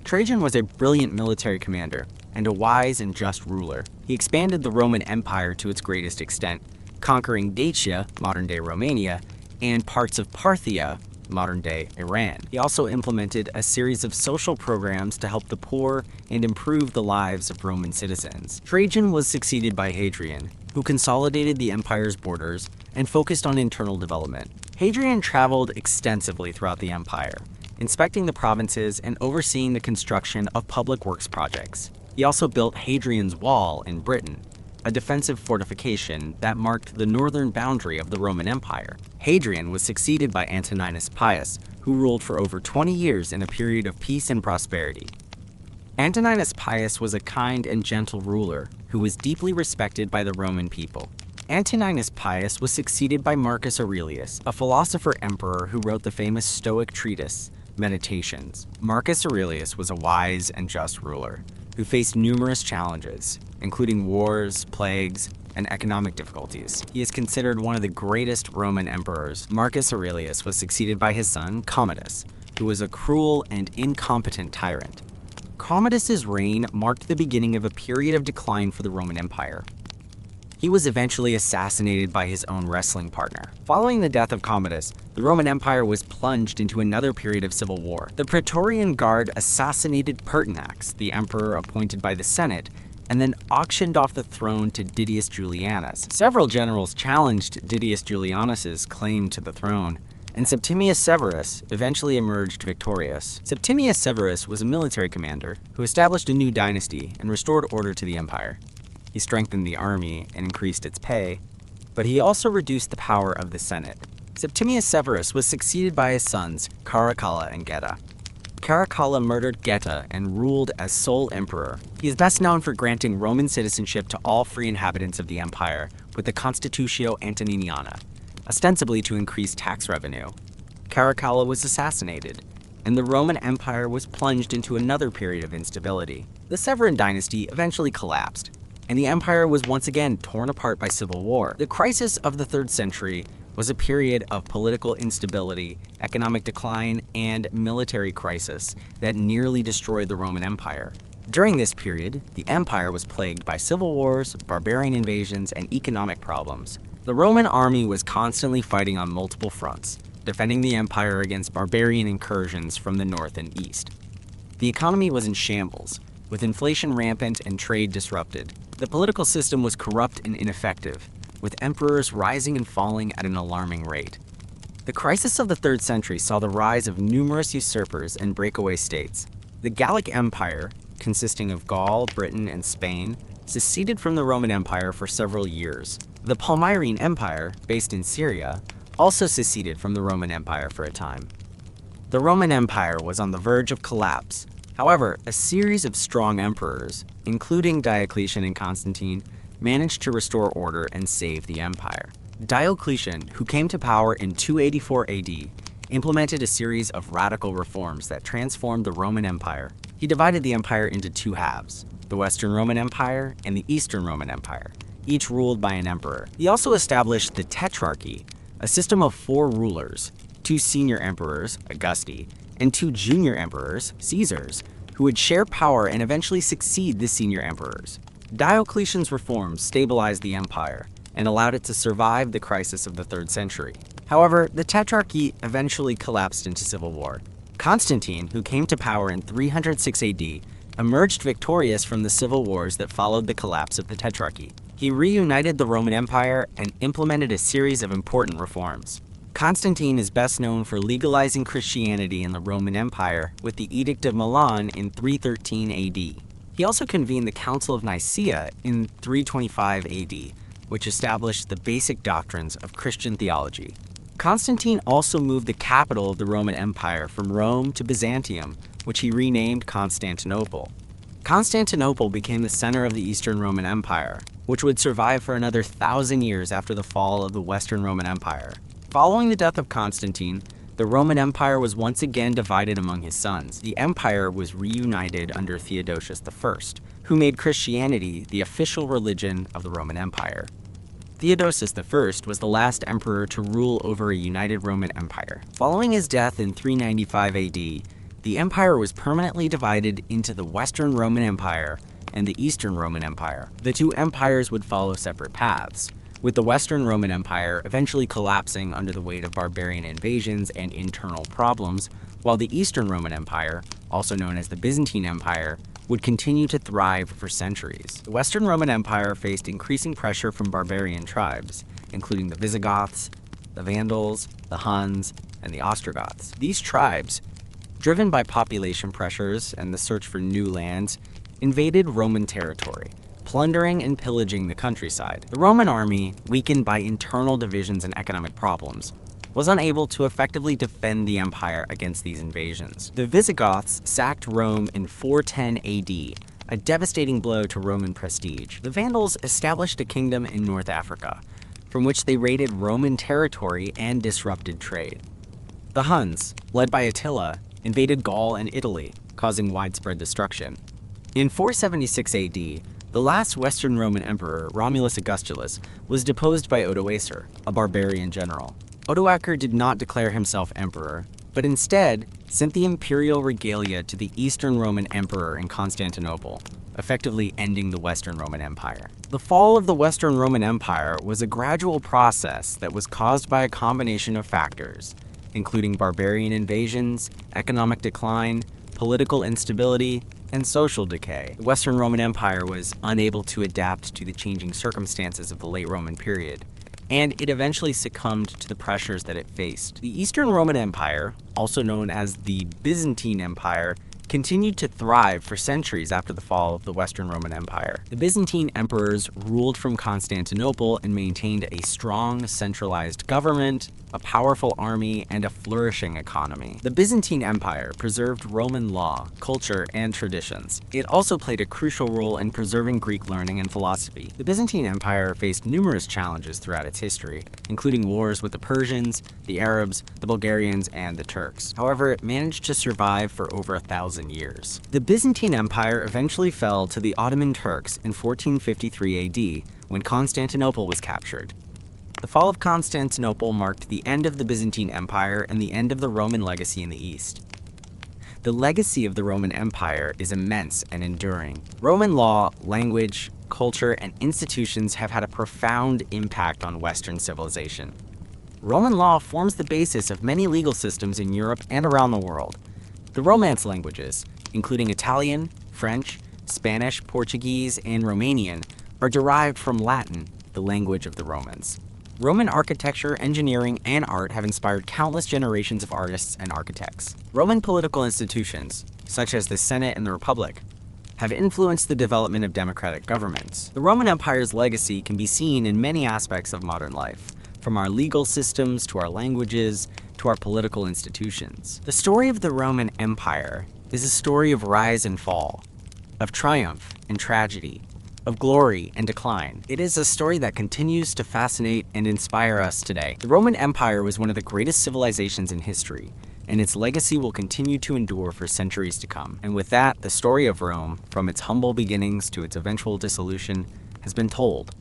Trajan was a brilliant military commander and a wise and just ruler. He expanded the Roman Empire to its greatest extent, conquering Dacia, modern-day Romania, and parts of Parthia, modern-day Iran. He also implemented a series of social programs to help the poor and improve the lives of Roman citizens. Trajan was succeeded by Hadrian, who consolidated the empire's borders and focused on internal development. Hadrian traveled extensively throughout the empire, inspecting the provinces and overseeing the construction of public works projects. He also built Hadrian's Wall in Britain, a defensive fortification that marked the northern boundary of the Roman Empire. Hadrian was succeeded by Antoninus Pius, who ruled for over 20 years in a period of peace and prosperity. Antoninus Pius was a kind and gentle ruler who was deeply respected by the Roman people. Antoninus Pius was succeeded by Marcus Aurelius, a philosopher-emperor who wrote the famous Stoic treatise, Meditations. Marcus Aurelius was a wise and just ruler who faced numerous challenges, including wars, plagues, and economic difficulties. He is considered one of the greatest Roman emperors. Marcus Aurelius was succeeded by his son, Commodus, who was a cruel and incompetent tyrant. Commodus's reign marked the beginning of a period of decline for the Roman Empire. He was eventually assassinated by his own wrestling partner. Following the death of Commodus, the Roman Empire was plunged into another period of civil war. The Praetorian Guard assassinated Pertinax, the emperor appointed by the Senate, and then auctioned off the throne to Didius Julianus. Several generals challenged Didius Julianus's claim to the throne, and Septimius Severus eventually emerged victorious. Septimius Severus was a military commander who established a new dynasty and restored order to the empire. He strengthened the army and increased its pay, but he also reduced the power of the Senate. Septimius Severus was succeeded by his sons, Caracalla and Geta. Caracalla murdered Geta and ruled as sole emperor. He is best known for granting Roman citizenship to all free inhabitants of the empire with the Constitutio Antoniniana, ostensibly to increase tax revenue. Caracalla was assassinated, and the Roman Empire was plunged into another period of instability. The Severan dynasty eventually collapsed, and the empire was once again torn apart by civil war. The crisis of the 3rd century was a period of political instability, economic decline, and military crisis that nearly destroyed the Roman Empire. During this period, the empire was plagued by civil wars, barbarian invasions, and economic problems. The Roman army was constantly fighting on multiple fronts, defending the empire against barbarian incursions from the north and east. The economy was in shambles, with inflation rampant and trade disrupted. The political system was corrupt and ineffective, with emperors rising and falling at an alarming rate. The crisis of the 3rd century saw the rise of numerous usurpers and breakaway states. The Gallic Empire, consisting of Gaul, Britain, and Spain, seceded from the Roman Empire for several years. The Palmyrene Empire, based in Syria, also seceded from the Roman Empire for a time. The Roman Empire was on the verge of collapse. However, a series of strong emperors, including Diocletian and Constantine, managed to restore order and save the empire. Diocletian, who came to power in 284 AD, implemented a series of radical reforms that transformed the Roman Empire. He divided the empire into 2 halves, the Western Roman Empire and the Eastern Roman Empire, each ruled by an emperor. He also established the Tetrarchy, a system of 4 rulers, 2 senior emperors, Augusti, and 2 junior emperors, Caesars, who who would share power and eventually succeed the senior emperors. Diocletian's reforms stabilized the empire and allowed it to survive the crisis of the 3rd century. However, the Tetrarchy eventually collapsed into civil war. Constantine, who came to power in 306 AD, emerged victorious from the civil wars that followed the collapse of the Tetrarchy. He reunited the Roman Empire and implemented a series of important reforms. Constantine is best known for legalizing Christianity in the Roman Empire with the Edict of Milan in 313 AD. He also convened the Council of Nicaea in 325 AD, which established the basic doctrines of Christian theology. Constantine also moved the capital of the Roman Empire from Rome to Byzantium, which he renamed Constantinople. Constantinople became the center of the Eastern Roman Empire, which would survive for another 1,000 years after the fall of the Western Roman Empire. Following the death of Constantine, the Roman Empire was once again divided among his sons. The empire was reunited under Theodosius I, who made Christianity the official religion of the Roman Empire. Theodosius I was the last emperor to rule over a united Roman Empire. Following his death in 395 AD, the empire was permanently divided into the Western Roman Empire and the Eastern Roman Empire. The two empires would follow separate paths, with the Western Roman Empire eventually collapsing under the weight of barbarian invasions and internal problems, while the Eastern Roman Empire, also known as the Byzantine Empire, would continue to thrive for centuries. The Western Roman Empire faced increasing pressure from barbarian tribes, including the Visigoths, the Vandals, the Huns, and the Ostrogoths. These tribes, driven by population pressures and the search for new lands, invaded Roman territory, plundering and pillaging the countryside. The Roman army, weakened by internal divisions and economic problems, was unable to effectively defend the empire against these invasions. The Visigoths sacked Rome in 410 AD, a devastating blow to Roman prestige. The Vandals established a kingdom in North Africa, from which they raided Roman territory and disrupted trade. The Huns, led by Attila, invaded Gaul and Italy, causing widespread destruction. In 476 AD, the last Western Roman emperor, Romulus Augustulus, was deposed by Odoacer, a barbarian general. Odoacer did not declare himself emperor, but instead sent the imperial regalia to the Eastern Roman emperor in Constantinople, effectively ending the Western Roman Empire. The fall of the Western Roman Empire was a gradual process that was caused by a combination of factors, including barbarian invasions, economic decline, political instability, and social decay. The Western Roman Empire was unable to adapt to the changing circumstances of the late Roman period, and it eventually succumbed to the pressures that it faced. The Eastern Roman Empire, also known as the Byzantine Empire, continued to thrive for centuries after the fall of the Western Roman Empire. The Byzantine emperors ruled from Constantinople and maintained a strong, centralized government, a powerful army, and a flourishing economy. The Byzantine Empire preserved Roman law, culture, and traditions. It also played a crucial role in preserving Greek learning and philosophy. The Byzantine Empire faced numerous challenges throughout its history, including wars with the Persians, the Arabs, the Bulgarians, and the Turks. However, it managed to survive for over 1,000 years. The Byzantine Empire eventually fell to the Ottoman Turks in 1453 AD, when Constantinople was captured. The fall of Constantinople marked the end of the Byzantine Empire and the end of the Roman legacy in the East. The legacy of the Roman Empire is immense and enduring. Roman law, language, culture, and institutions have had a profound impact on Western civilization. Roman law forms the basis of many legal systems in Europe and around the world. The Romance languages, including Italian, French, Spanish, Portuguese, and Romanian, are derived from Latin, the language of the Romans. Roman architecture, engineering, and art have inspired countless generations of artists and architects. Roman political institutions, such as the Senate and the Republic, have influenced the development of democratic governments. The Roman Empire's legacy can be seen in many aspects of modern life, from our legal systems to our languages to our political institutions. The story of the Roman Empire is a story of rise and fall, of triumph and tragedy, of glory and decline. It is a story that continues to fascinate and inspire us today. The Roman Empire was one of the greatest civilizations in history, and its legacy will continue to endure for centuries to come. And with that, the story of Rome, from its humble beginnings to its eventual dissolution, has been told.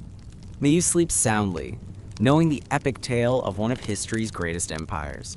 May you sleep soundly, knowing the epic tale of one of history's greatest empires.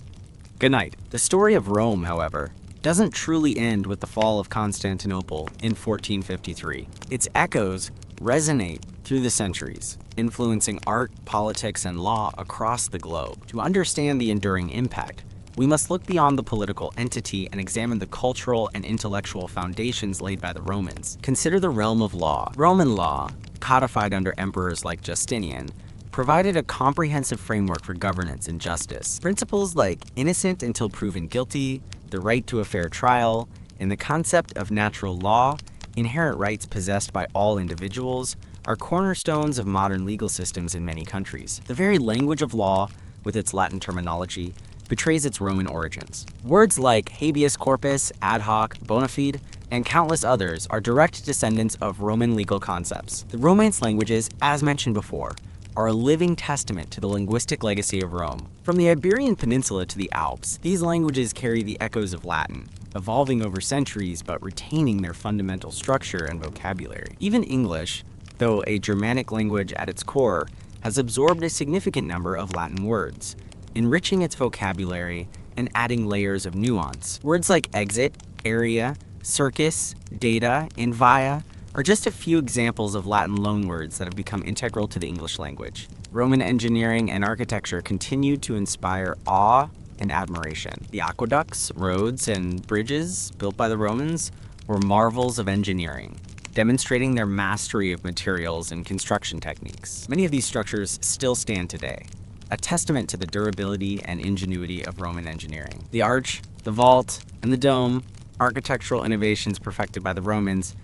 Good night. The story of Rome, however, doesn't truly end with the fall of Constantinople in 1453. Its echoes resonate through the centuries, influencing art, politics, and law across the globe. To understand the enduring impact, we must look beyond the political entity and examine the cultural and intellectual foundations laid by the Romans. Consider the realm of law. Roman law, codified under emperors like Justinian, provided a comprehensive framework for governance and justice. Principles like innocent until proven guilty, the right to a fair trial, and the concept of natural law, inherent rights possessed by all individuals, are cornerstones of modern legal systems in many countries. The very language of law, with its Latin terminology, betrays its Roman origins. Words like habeas corpus, ad hoc, bona fide, and countless others are direct descendants of Roman legal concepts. The Romance languages, as mentioned before, are a living testament to the linguistic legacy of Rome. From the Iberian Peninsula to the Alps, these languages carry the echoes of Latin, evolving over centuries but retaining their fundamental structure and vocabulary. Even English, though a Germanic language at its core, has absorbed a significant number of Latin words, enriching its vocabulary and adding layers of nuance. Words like exit, area, circus, data, and via are just a few examples of Latin loanwords that have become integral to the English language. Roman engineering and architecture continued to inspire awe and admiration. The aqueducts, roads, and bridges built by the Romans were marvels of engineering, demonstrating their mastery of materials and construction techniques. Many of these structures still stand today, a testament to the durability and ingenuity of Roman engineering. The arch, the vault, and the dome, architectural innovations perfected by the Romans,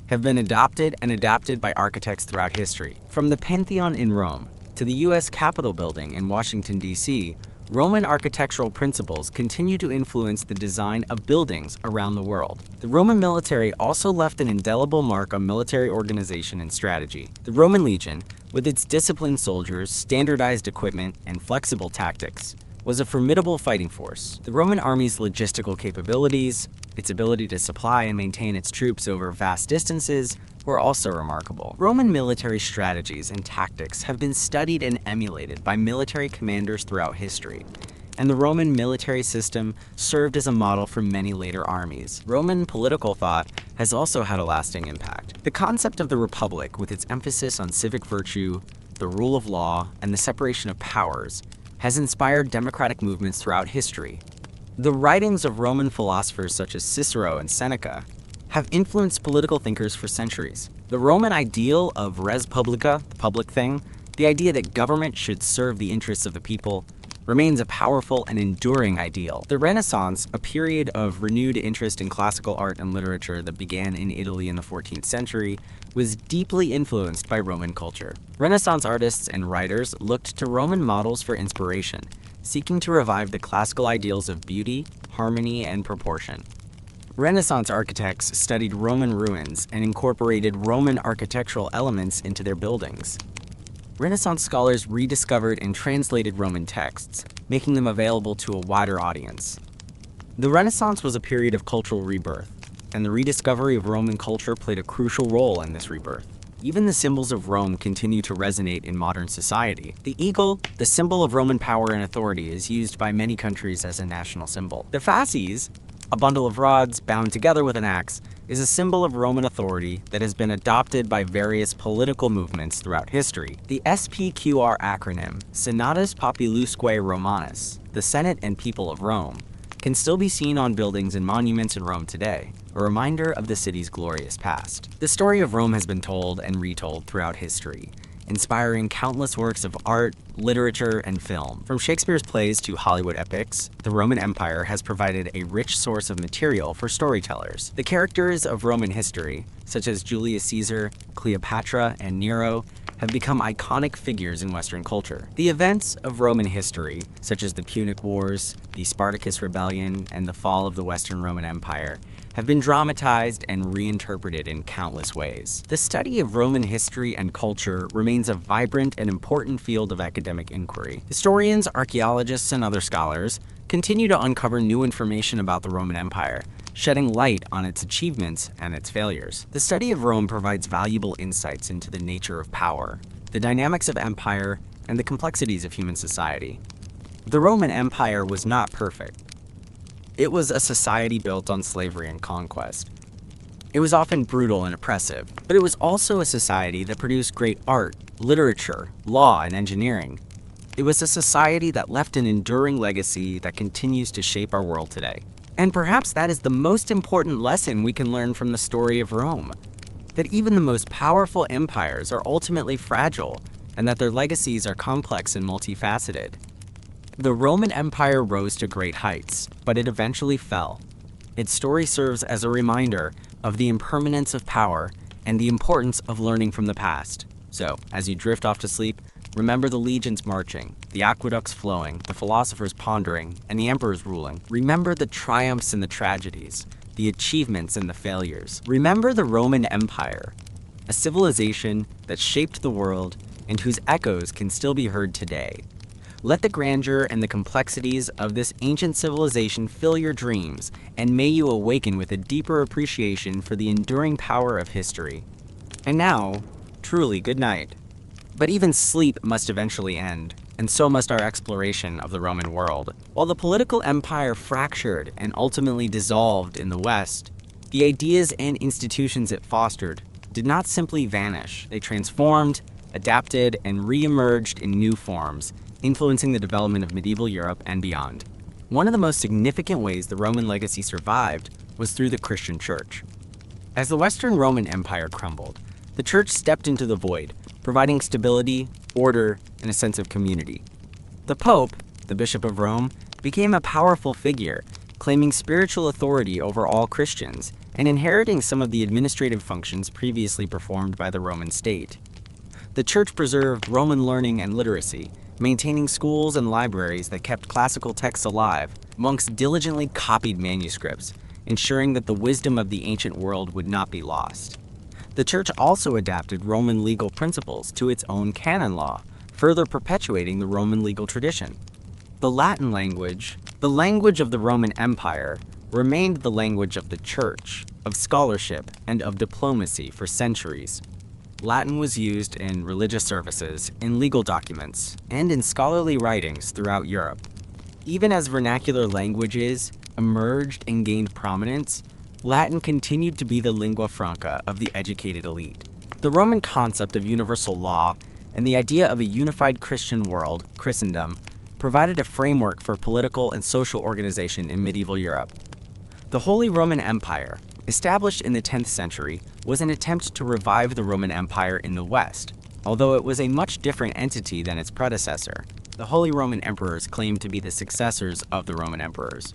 have been adopted and adapted by architects throughout history. From the Pantheon in Rome to the U.S. Capitol building in Washington, D.C., Roman architectural principles continue to influence the design of buildings around the world. The Roman military also left an indelible mark on military organization and strategy. The Roman legion, with its disciplined soldiers, standardized equipment, and flexible tactics, was a formidable fighting force. The Roman army's logistical capabilities, its ability to supply and maintain its troops over vast distances, were also remarkable. Roman military strategies and tactics have been studied and emulated by military commanders throughout history, and the Roman military system served as a model for many later armies. Roman political thought has also had a lasting impact. The concept of the Republic, with its emphasis on civic virtue, the rule of law, and the separation of powers, has inspired democratic movements throughout history. The writings of Roman philosophers such as Cicero and Seneca have influenced political thinkers for centuries. The Roman ideal of res publica, the public thing, the idea that government should serve the interests of the people, remains a powerful and enduring ideal. The Renaissance, a period of renewed interest in classical art and literature that began in Italy in the 14th century, was deeply influenced by Roman culture. Renaissance artists and writers looked to Roman models for inspiration, seeking to revive the classical ideals of beauty, harmony, and proportion. Renaissance architects studied Roman ruins and incorporated Roman architectural elements into their buildings. Renaissance scholars rediscovered and translated Roman texts, making them available to a wider audience. The Renaissance was a period of cultural rebirth, and the rediscovery of Roman culture played a crucial role in this rebirth. Even the symbols of Rome continue to resonate in modern society. The eagle, the symbol of Roman power and authority, is used by many countries as a national symbol. The fasces, a bundle of rods bound together with an axe, is a symbol of Roman authority that has been adopted by various political movements throughout history. The SPQR acronym, Senatus Populusque Romanus, the Senate and People of Rome, can still be seen on buildings and monuments in Rome today, a reminder of the city's glorious past. The story of Rome has been told and retold throughout history, inspiring countless works of art, literature, and film. From Shakespeare's plays to Hollywood epics, the Roman Empire has provided a rich source of material for storytellers. The characters of Roman history, such as Julius Caesar, Cleopatra, and Nero, have become iconic figures in Western culture. The events of Roman history, such as the Punic Wars, the Spartacus Rebellion, and the fall of the Western Roman Empire, have been dramatized and reinterpreted in countless ways. The study of Roman history and culture remains a vibrant and important field of academic inquiry. Historians, archaeologists, and other scholars continue to uncover new information about the Roman Empire, shedding light on its achievements and its failures. The study of Rome provides valuable insights into the nature of power, the dynamics of empire, and the complexities of human society. The Roman Empire was not perfect. It was a society built on slavery and conquest. It was often brutal and oppressive, but it was also a society that produced great art, literature, law, and engineering. It was a society that left an enduring legacy that continues to shape our world today. And perhaps that is the most important lesson we can learn from the story of Rome, that even the most powerful empires are ultimately fragile, and that their legacies are complex and multifaceted. The Roman Empire rose to great heights, but it eventually fell. Its story serves as a reminder of the impermanence of power and the importance of learning from the past. So, as you drift off to sleep, remember the legions marching, the aqueducts flowing, the philosophers pondering, and the emperors ruling. Remember the triumphs and the tragedies, the achievements and the failures. Remember the Roman Empire, a civilization that shaped the world and whose echoes can still be heard today. Let the grandeur and the complexities of this ancient civilization fill your dreams, and may you awaken with a deeper appreciation for the enduring power of history. And now, truly good night. But even sleep must eventually end, and so must our exploration of the Roman world. While the political empire fractured and ultimately dissolved in the West, the ideas and institutions it fostered did not simply vanish. They transformed, adapted, and re-emerged in new forms, influencing the development of medieval Europe and beyond. One of the most significant ways the Roman legacy survived was through the Christian Church. As the Western Roman Empire crumbled, the Church stepped into the void, providing stability, order, and a sense of community. The Pope, the Bishop of Rome, became a powerful figure, claiming spiritual authority over all Christians and inheriting some of the administrative functions previously performed by the Roman state. The Church preserved Roman learning and literacy, maintaining schools and libraries that kept classical texts alive. Monks diligently copied manuscripts, ensuring that the wisdom of the ancient world would not be lost. The Church also adapted Roman legal principles to its own canon law, further perpetuating the Roman legal tradition. The Latin language, the language of the Roman Empire, remained the language of the Church, of scholarship, and of diplomacy for centuries. Latin was used in religious services, in legal documents, and in scholarly writings throughout Europe. Even as vernacular languages emerged and gained prominence, Latin continued to be the lingua franca of the educated elite. The Roman concept of universal law and the idea of a unified Christian world, Christendom, provided a framework for political and social organization in medieval Europe. The Holy Roman Empire, established in the 10th century, was an attempt to revive the Roman Empire in the West, although it was a much different entity than its predecessor. The Holy Roman Emperors claimed to be the successors of the Roman emperors,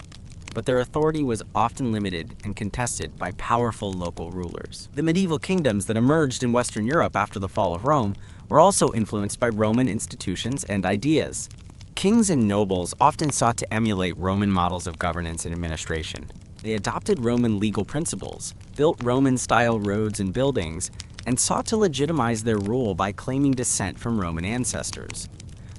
but their authority was often limited and contested by powerful local rulers. The medieval kingdoms that emerged in Western Europe after the fall of Rome were also influenced by Roman institutions and ideas. Kings and nobles often sought to emulate Roman models of governance and administration. They adopted Roman legal principles, built Roman-style roads and buildings, and sought to legitimize their rule by claiming descent from Roman ancestors.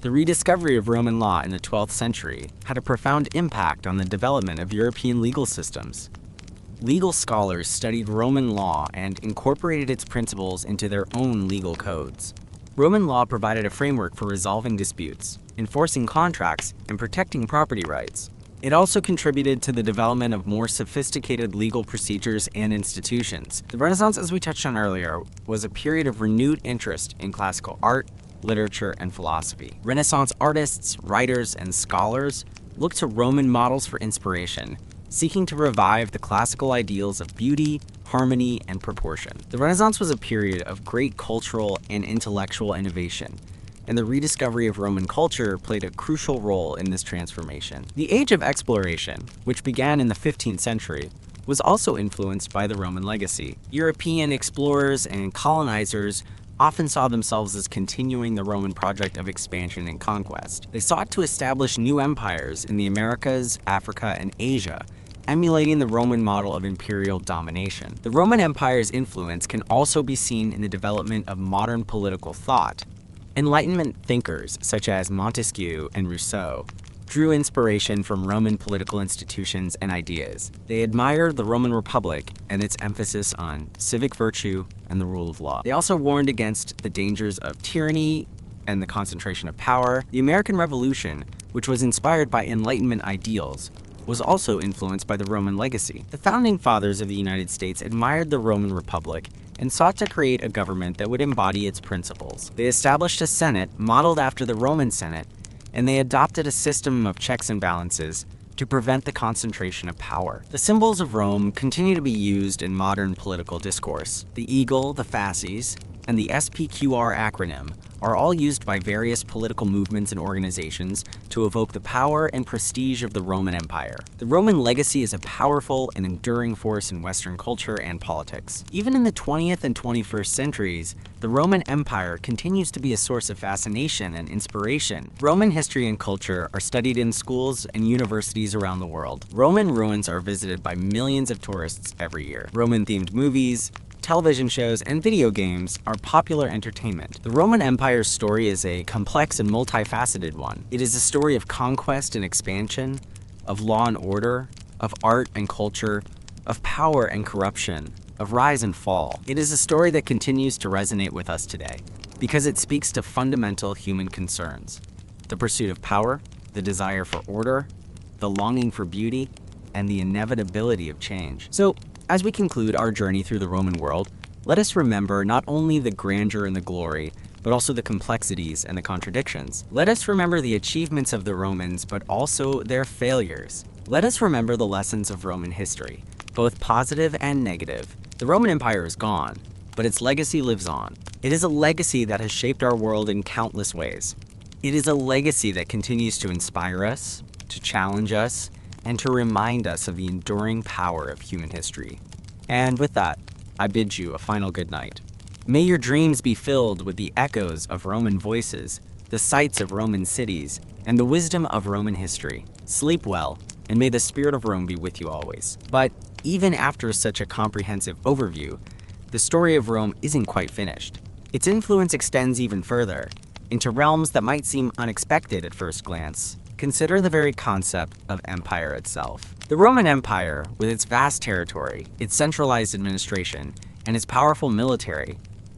The rediscovery of Roman law in the 12th century had a profound impact on the development of European legal systems. Legal scholars studied Roman law and incorporated its principles into their own legal codes. Roman law provided a framework for resolving disputes, enforcing contracts, and protecting property rights. It also contributed to the development of more sophisticated legal procedures and institutions. The Renaissance, as we touched on earlier, was a period of renewed interest in classical art, literature, and philosophy. Renaissance artists, writers, and scholars looked to Roman models for inspiration, seeking to revive the classical ideals of beauty, harmony, and proportion. The Renaissance was a period of great cultural and intellectual innovation, and the rediscovery of Roman culture played a crucial role in this transformation. The Age of Exploration, which began in the 15th century, was also influenced by the Roman legacy. European explorers and colonizers often saw themselves as continuing the Roman project of expansion and conquest. They sought to establish new empires in the Americas, Africa, and Asia, emulating the Roman model of imperial domination. The Roman Empire's influence can also be seen in the development of modern political thought. Enlightenment thinkers such as Montesquieu and Rousseau drew inspiration from Roman political institutions and ideas. They admired the Roman Republic and its emphasis on civic virtue and the rule of law. They also warned against the dangers of tyranny and the concentration of power. The American Revolution, which was inspired by Enlightenment ideals, was also influenced by the Roman legacy. The founding fathers of the United States admired the Roman Republic and sought to create a government that would embody its principles. They established a Senate modeled after the Roman Senate, and they adopted a system of checks and balances to prevent the concentration of power. The symbols of Rome continue to be used in modern political discourse. The eagle, the fasces, and the SPQR acronym are all used by various political movements and organizations to evoke the power and prestige of the Roman Empire. The Roman legacy is a powerful and enduring force in Western culture and politics. Even in the 20th and 21st centuries, the Roman Empire continues to be a source of fascination and inspiration. Roman history and culture are studied in schools and universities around the world. Roman ruins are visited by millions of tourists every year. Roman-themed movies, television shows, and video games are popular entertainment. The Roman Empire's story is a complex and multifaceted one. It is a story of conquest and expansion, of law and order, of art and culture, of power and corruption, of rise and fall. It is a story that continues to resonate with us today because it speaks to fundamental human concerns: the pursuit of power, the desire for order, the longing for beauty, and the inevitability of change. So, as we conclude our journey through the Roman world, let us remember not only the grandeur and the glory, but also the complexities and the contradictions. Let us remember the achievements of the Romans, but also their failures. Let us remember the lessons of Roman history, both positive and negative. The Roman Empire is gone, but its legacy lives on. It is a legacy that has shaped our world in countless ways. It is a legacy that continues to inspire us, to challenge us, and to remind us of the enduring power of human history. And with that, I bid you a final good night. May your dreams be filled with the echoes of Roman voices, the sights of Roman cities, and the wisdom of Roman history. Sleep well, and may the spirit of Rome be with you always. But even after such a comprehensive overview, the story of Rome isn't quite finished. Its influence extends even further, into realms that might seem unexpected at first glance. Consider the very concept of empire itself. The Roman Empire, with its vast territory, its centralized administration, and its powerful military,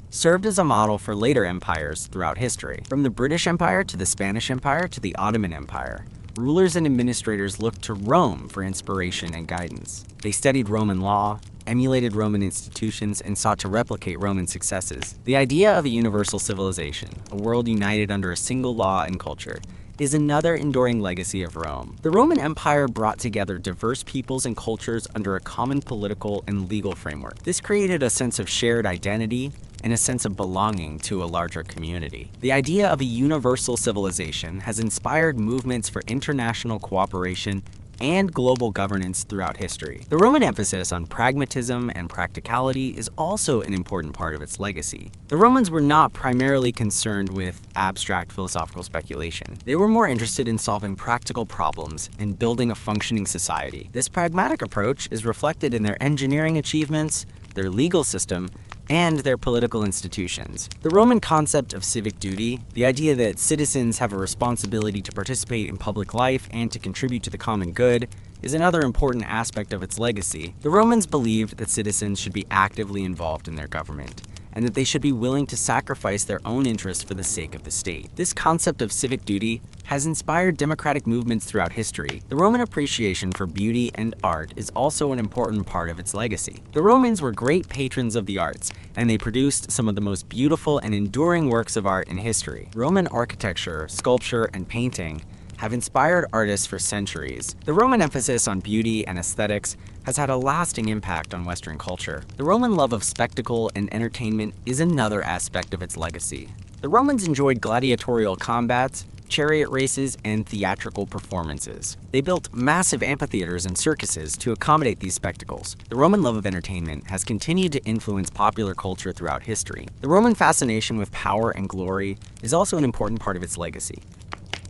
served as a model for later empires throughout history. From the British Empire to the Spanish Empire to the Ottoman Empire, rulers and administrators looked to Rome for inspiration and guidance. They studied Roman law, emulated Roman institutions, and sought to replicate Roman successes. The idea of a universal civilization, a world united under a single law and culture, is another enduring legacy of Rome. The Roman Empire brought together diverse peoples and cultures under a common political and legal framework. This created a sense of shared identity and a sense of belonging to a larger community. The idea of a universal civilization has inspired movements for international cooperation and global governance throughout history. The Roman emphasis on pragmatism and practicality is also an important part of its legacy. The Romans were not primarily concerned with abstract philosophical speculation. They were more interested in solving practical problems and building a functioning society. This pragmatic approach is reflected in their engineering achievements, their legal system, and their political institutions. The Roman concept of civic duty, the idea that citizens have a responsibility to participate in public life and to contribute to the common good, is another important aspect of its legacy. The Romans believed that citizens should be actively involved in their government, and that they should be willing to sacrifice their own interests for the sake of the state. This concept of civic duty has inspired democratic movements throughout history. The Roman appreciation for beauty and art is also an important part of its legacy. The Romans were great patrons of the arts, and they produced some of the most beautiful and enduring works of art in history. Roman architecture, sculpture, and painting have inspired artists for centuries. The Roman emphasis on beauty and aesthetics has had a lasting impact on Western culture. The Roman love of spectacle and entertainment is another aspect of its legacy. The Romans enjoyed gladiatorial combats, chariot races, and theatrical performances. They built massive amphitheaters and circuses to accommodate these spectacles. The Roman love of entertainment has continued to influence popular culture throughout history. The Roman fascination with power and glory is also an important part of its legacy.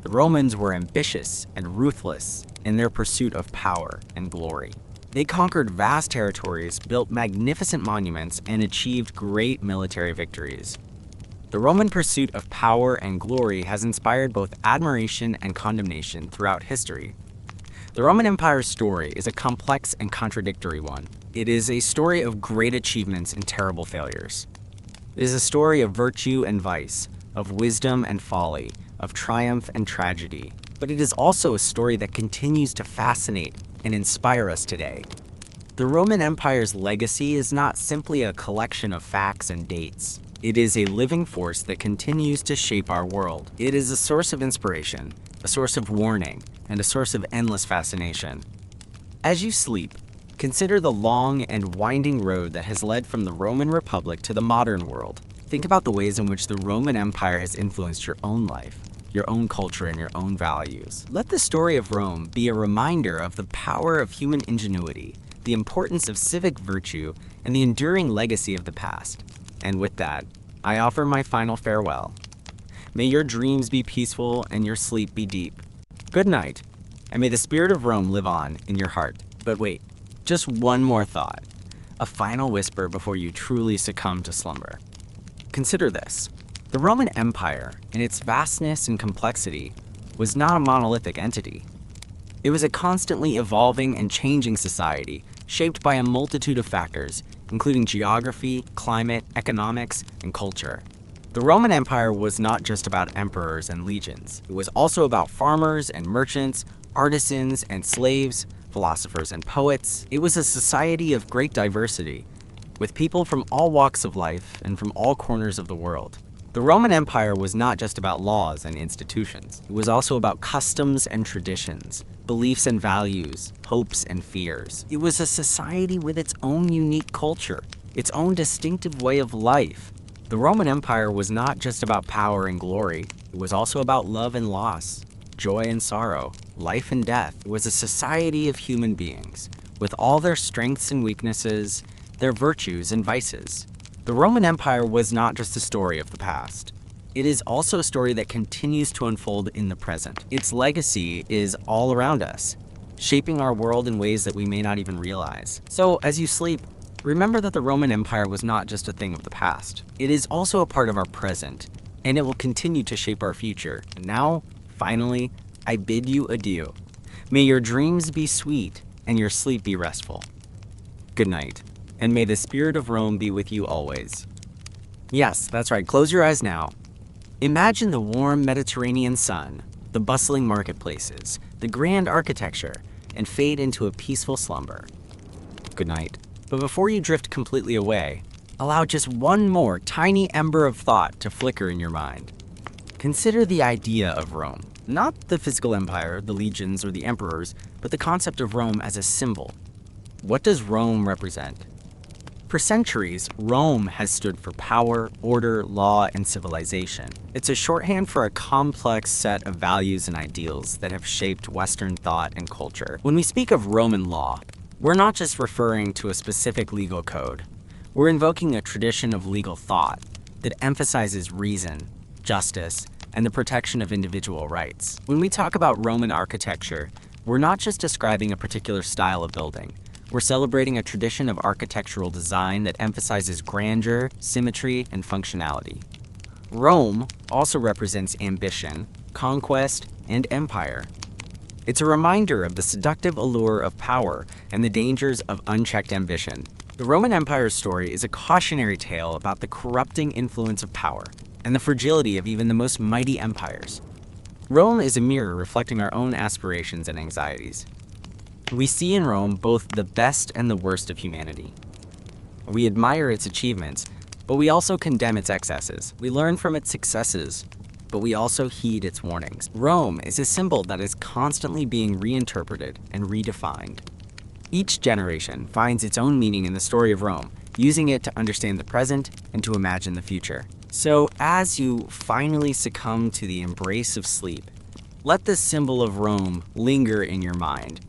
The Romans were ambitious and ruthless in their pursuit of power and glory. They conquered vast territories, built magnificent monuments, and achieved great military victories. The Roman pursuit of power and glory has inspired both admiration and condemnation throughout history. The Roman Empire's story is a complex and contradictory one. It is a story of great achievements and terrible failures. It is a story of virtue and vice, of wisdom and folly, of triumph and tragedy. But it is also a story that continues to fascinate and inspire us today. The Roman Empire's legacy is not simply a collection of facts and dates. It is a living force that continues to shape our world. It is a source of inspiration, a source of warning, and a source of endless fascination. As you sleep, consider the long and winding road that has led from the Roman Republic to the modern world. Think about the ways in which the Roman Empire has influenced your own life, your own culture, and your own values. Let the story of Rome be a reminder of the power of human ingenuity, the importance of civic virtue, and the enduring legacy of the past. And with that, I offer my final farewell. May your dreams be peaceful and your sleep be deep. Good night, and may the spirit of Rome live on in your heart. But wait, just one more thought, a final whisper before you truly succumb to slumber. Consider this. The Roman Empire, in its vastness and complexity, was not a monolithic entity. It was a constantly evolving and changing society, shaped by a multitude of factors, including geography, climate, economics, and culture. The Roman Empire was not just about emperors and legions. It was also about farmers and merchants, artisans and slaves, philosophers and poets. It was a society of great diversity, with people from all walks of life and from all corners of the world. The Roman Empire was not just about laws and institutions. It was also about customs and traditions, beliefs and values, hopes and fears. It was a society with its own unique culture, its own distinctive way of life. The Roman Empire was not just about power and glory. It was also about love and loss, joy and sorrow, life and death. It was a society of human beings, with all their strengths and weaknesses, their virtues and vices. The Roman Empire was not just a story of the past. It is also a story that continues to unfold in the present. Its legacy is all around us, shaping our world in ways that we may not even realize. So, as you sleep, remember that the Roman Empire was not just a thing of the past. It is also a part of our present, and it will continue to shape our future. And now, finally, I bid you adieu. May your dreams be sweet and your sleep be restful. Good night. And may the spirit of Rome be with you always. Yes, that's right. Close your eyes now. Imagine the warm Mediterranean sun, the bustling marketplaces, the grand architecture, and fade into a peaceful slumber. Good night. But before you drift completely away, allow just one more tiny ember of thought to flicker in your mind. Consider the idea of Rome. Not the physical empire, the legions, or the emperors, but the concept of Rome as a symbol. What does Rome represent? For centuries, Rome has stood for power, order, law, and civilization. It's a shorthand for a complex set of values and ideals that have shaped Western thought and culture. When we speak of Roman law, we're not just referring to a specific legal code. We're invoking a tradition of legal thought that emphasizes reason, justice, and the protection of individual rights. When we talk about Roman architecture, we're not just describing a particular style of building. We're celebrating a tradition of architectural design that emphasizes grandeur, symmetry, and functionality. Rome also represents ambition, conquest, and empire. It's a reminder of the seductive allure of power and the dangers of unchecked ambition. The Roman Empire's story is a cautionary tale about the corrupting influence of power and the fragility of even the most mighty empires. Rome is a mirror reflecting our own aspirations and anxieties. We see in Rome both the best and the worst of humanity. We admire its achievements, but we also condemn its excesses. We learn from its successes, but we also heed its warnings. Rome is a symbol that is constantly being reinterpreted and redefined. Each generation finds its own meaning in the story of Rome, using it to understand the present and to imagine the future. So as you finally succumb to the embrace of sleep, let the symbol of Rome linger in your mind.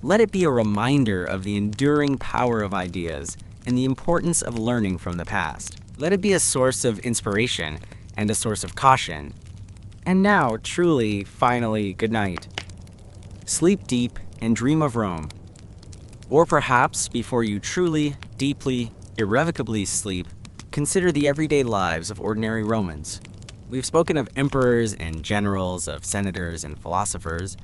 Let it be a reminder of the enduring power of ideas and the importance of learning from the past. Let it be a source of inspiration and a source of caution. And now, truly, finally, good night. Sleep deep and dream of Rome. Or perhaps, before you truly, deeply, irrevocably sleep, consider the everyday lives of ordinary Romans. We've spoken of emperors and generals, of senators and philosophers,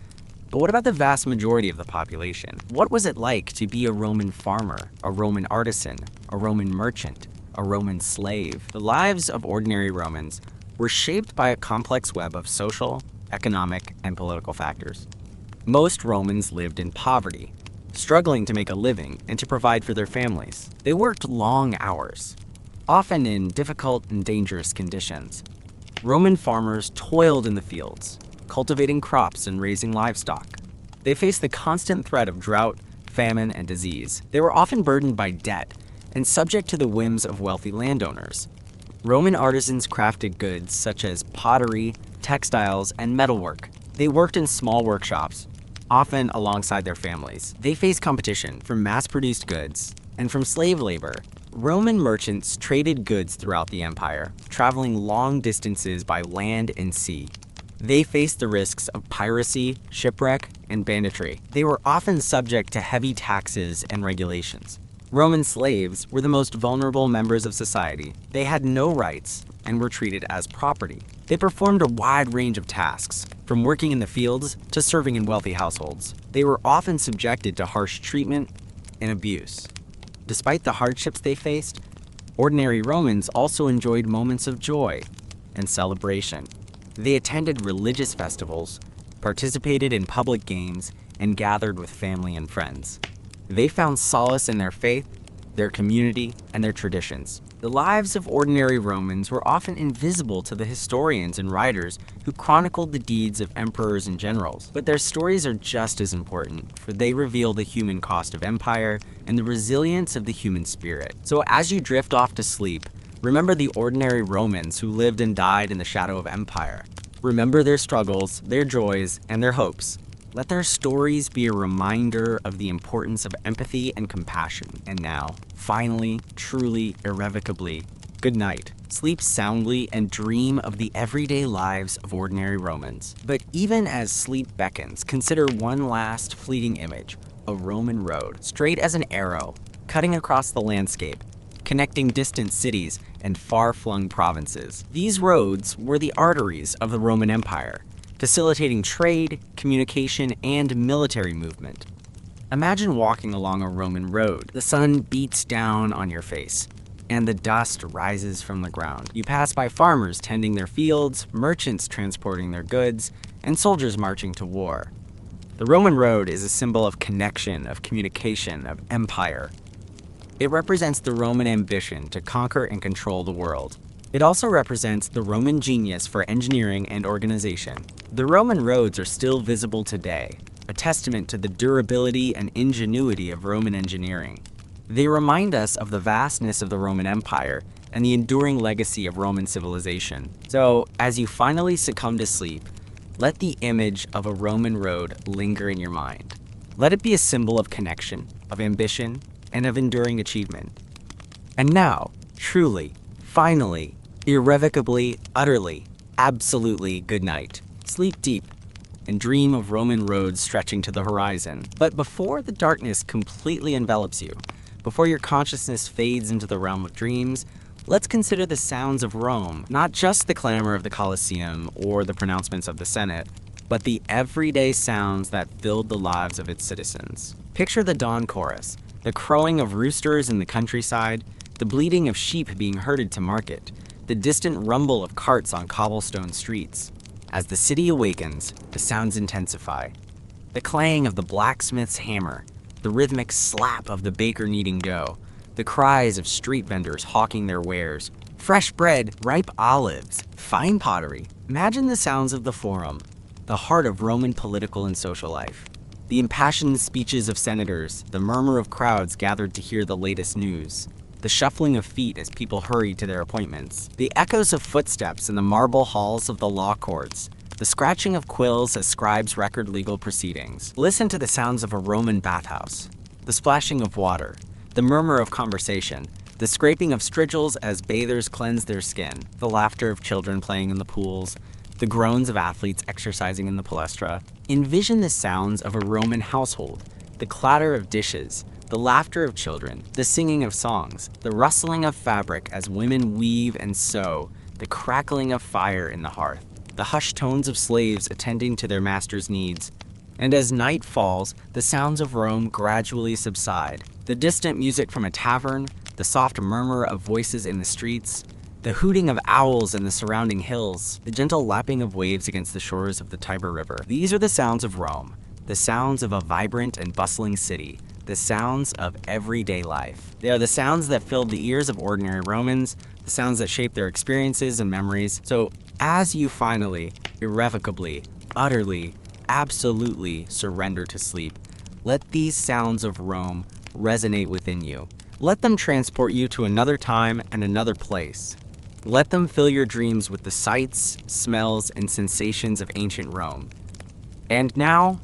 but what about the vast majority of the population? What was it like to be a Roman farmer, a Roman artisan, a Roman merchant, a Roman slave? The lives of ordinary Romans were shaped by a complex web of social, economic, and political factors. Most Romans lived in poverty. struggling to make a living and to provide for their families. They worked long hours, often in difficult and dangerous conditions. Roman farmers toiled in the fields, cultivating crops and raising livestock. They faced the constant threat of drought, famine, and disease. They were often burdened by debt and subject to the whims of wealthy landowners. Roman artisans crafted goods such as pottery, textiles, and metalwork. They worked in small workshops, often alongside their families. They faced competition from mass-produced goods and from slave labor. Roman merchants traded goods throughout the empire, traveling long distances by land and sea. They faced the risks of piracy, shipwreck, and banditry. They were often subject to heavy taxes and regulations. Roman slaves were the most vulnerable members of society. They had no rights and were treated as property. They performed a wide range of tasks, from working in the fields to serving in wealthy households. They were often subjected to harsh treatment and abuse. Despite the hardships they faced, ordinary Romans also enjoyed moments of joy and celebration. They attended religious festivals, participated in public games, and gathered with family and friends. They found solace in their faith, their community, and their traditions. The lives of ordinary Romans were often invisible to the historians and writers who chronicled the deeds of emperors and generals. But their stories are just as important, for they reveal the human cost of empire and the resilience of the human spirit. So as you drift off to sleep, remember the ordinary Romans who lived and died in the shadow of empire. Remember their struggles, their joys, and their hopes. Let their stories be a reminder of the importance of empathy and compassion. And now, finally, truly, irrevocably, good night. Sleep soundly and dream of the everyday lives of ordinary Romans. But even as sleep beckons, consider one last fleeting image, a Roman road, straight as an arrow, cutting across the landscape, connecting distant cities and far-flung provinces. These roads were the arteries of the Roman Empire, facilitating trade, communication, and military movement. Imagine walking along a Roman road. The sun beats down on your face, and the dust rises from the ground. You pass by farmers tending their fields, merchants transporting their goods, and soldiers marching to war. The Roman road is a symbol of connection, of communication, of empire. It represents the Roman ambition to conquer and control the world. It also represents the Roman genius for engineering and organization. The Roman roads are still visible today, a testament to the durability and ingenuity of Roman engineering. They remind us of the vastness of the Roman Empire and the enduring legacy of Roman civilization. So, as you finally succumb to sleep, let the image of a Roman road linger in your mind. Let it be a symbol of connection, of ambition, and of enduring achievement. And now, truly, finally, irrevocably, utterly, absolutely good night. Sleep deep and dream of Roman roads stretching to the horizon. But before the darkness completely envelops you, before your consciousness fades into the realm of dreams, let's consider the sounds of Rome, not just the clamor of the Colosseum or the pronouncements of the Senate, but the everyday sounds that filled the lives of its citizens. Picture the dawn chorus, the crowing of roosters in the countryside, the bleating of sheep being herded to market, the distant rumble of carts on cobblestone streets. As the city awakens, the sounds intensify. The clang of the blacksmith's hammer, the rhythmic slap of the baker kneading dough, the cries of street vendors hawking their wares, fresh bread, ripe olives, fine pottery. Imagine the sounds of the Forum, the heart of Roman political and social life. The impassioned speeches of senators, the murmur of crowds gathered to hear the latest news, the shuffling of feet as people hurried to their appointments, the echoes of footsteps in the marble halls of the law courts, the scratching of quills as scribes record legal proceedings. Listen to the sounds of a Roman bathhouse, the splashing of water, the murmur of conversation, the scraping of strigils as bathers cleanse their skin, the laughter of children playing in the pools, the groans of athletes exercising in the palestra. Envision the sounds of a Roman household, the clatter of dishes, the laughter of children, the singing of songs, the rustling of fabric as women weave and sew, the crackling of fire in the hearth, the hushed tones of slaves attending to their master's needs. And as night falls, the sounds of Rome gradually subside. The distant music from a tavern, the soft murmur of voices in the streets, the hooting of owls in the surrounding hills, the gentle lapping of waves against the shores of the Tiber River. These are the sounds of Rome, the sounds of a vibrant and bustling city, the sounds of everyday life. They are the sounds that filled the ears of ordinary Romans, the sounds that shaped their experiences and memories. So as you finally, irrevocably, utterly, absolutely surrender to sleep, let these sounds of Rome resonate within you. Let them transport you to another time and another place. Let them fill your dreams with the sights, smells, and sensations of ancient Rome. And now,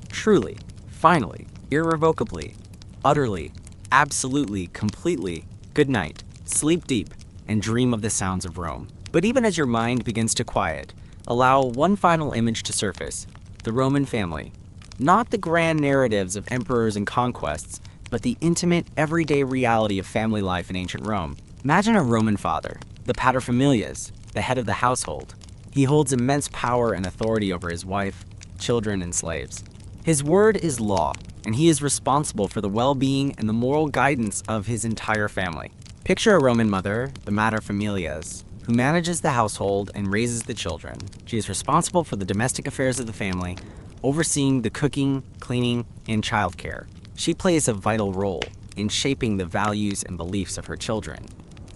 truly, finally, irrevocably, utterly, absolutely, completely, good night, sleep deep, and dream of the sounds of Rome. But even as your mind begins to quiet, allow one final image to surface: the Roman family. Not the grand narratives of emperors and conquests, but the intimate, everyday reality of family life in ancient Rome. Imagine a Roman father, the paterfamilias, the head of the household. He holds immense power and authority over his wife, children, and slaves. His word is law, and he is responsible for the well-being and the moral guidance of his entire family. Picture a Roman mother, the materfamilias, who manages the household and raises the children. She is responsible for the domestic affairs of the family, overseeing the cooking, cleaning, and childcare. She plays a vital role in shaping the values and beliefs of her children.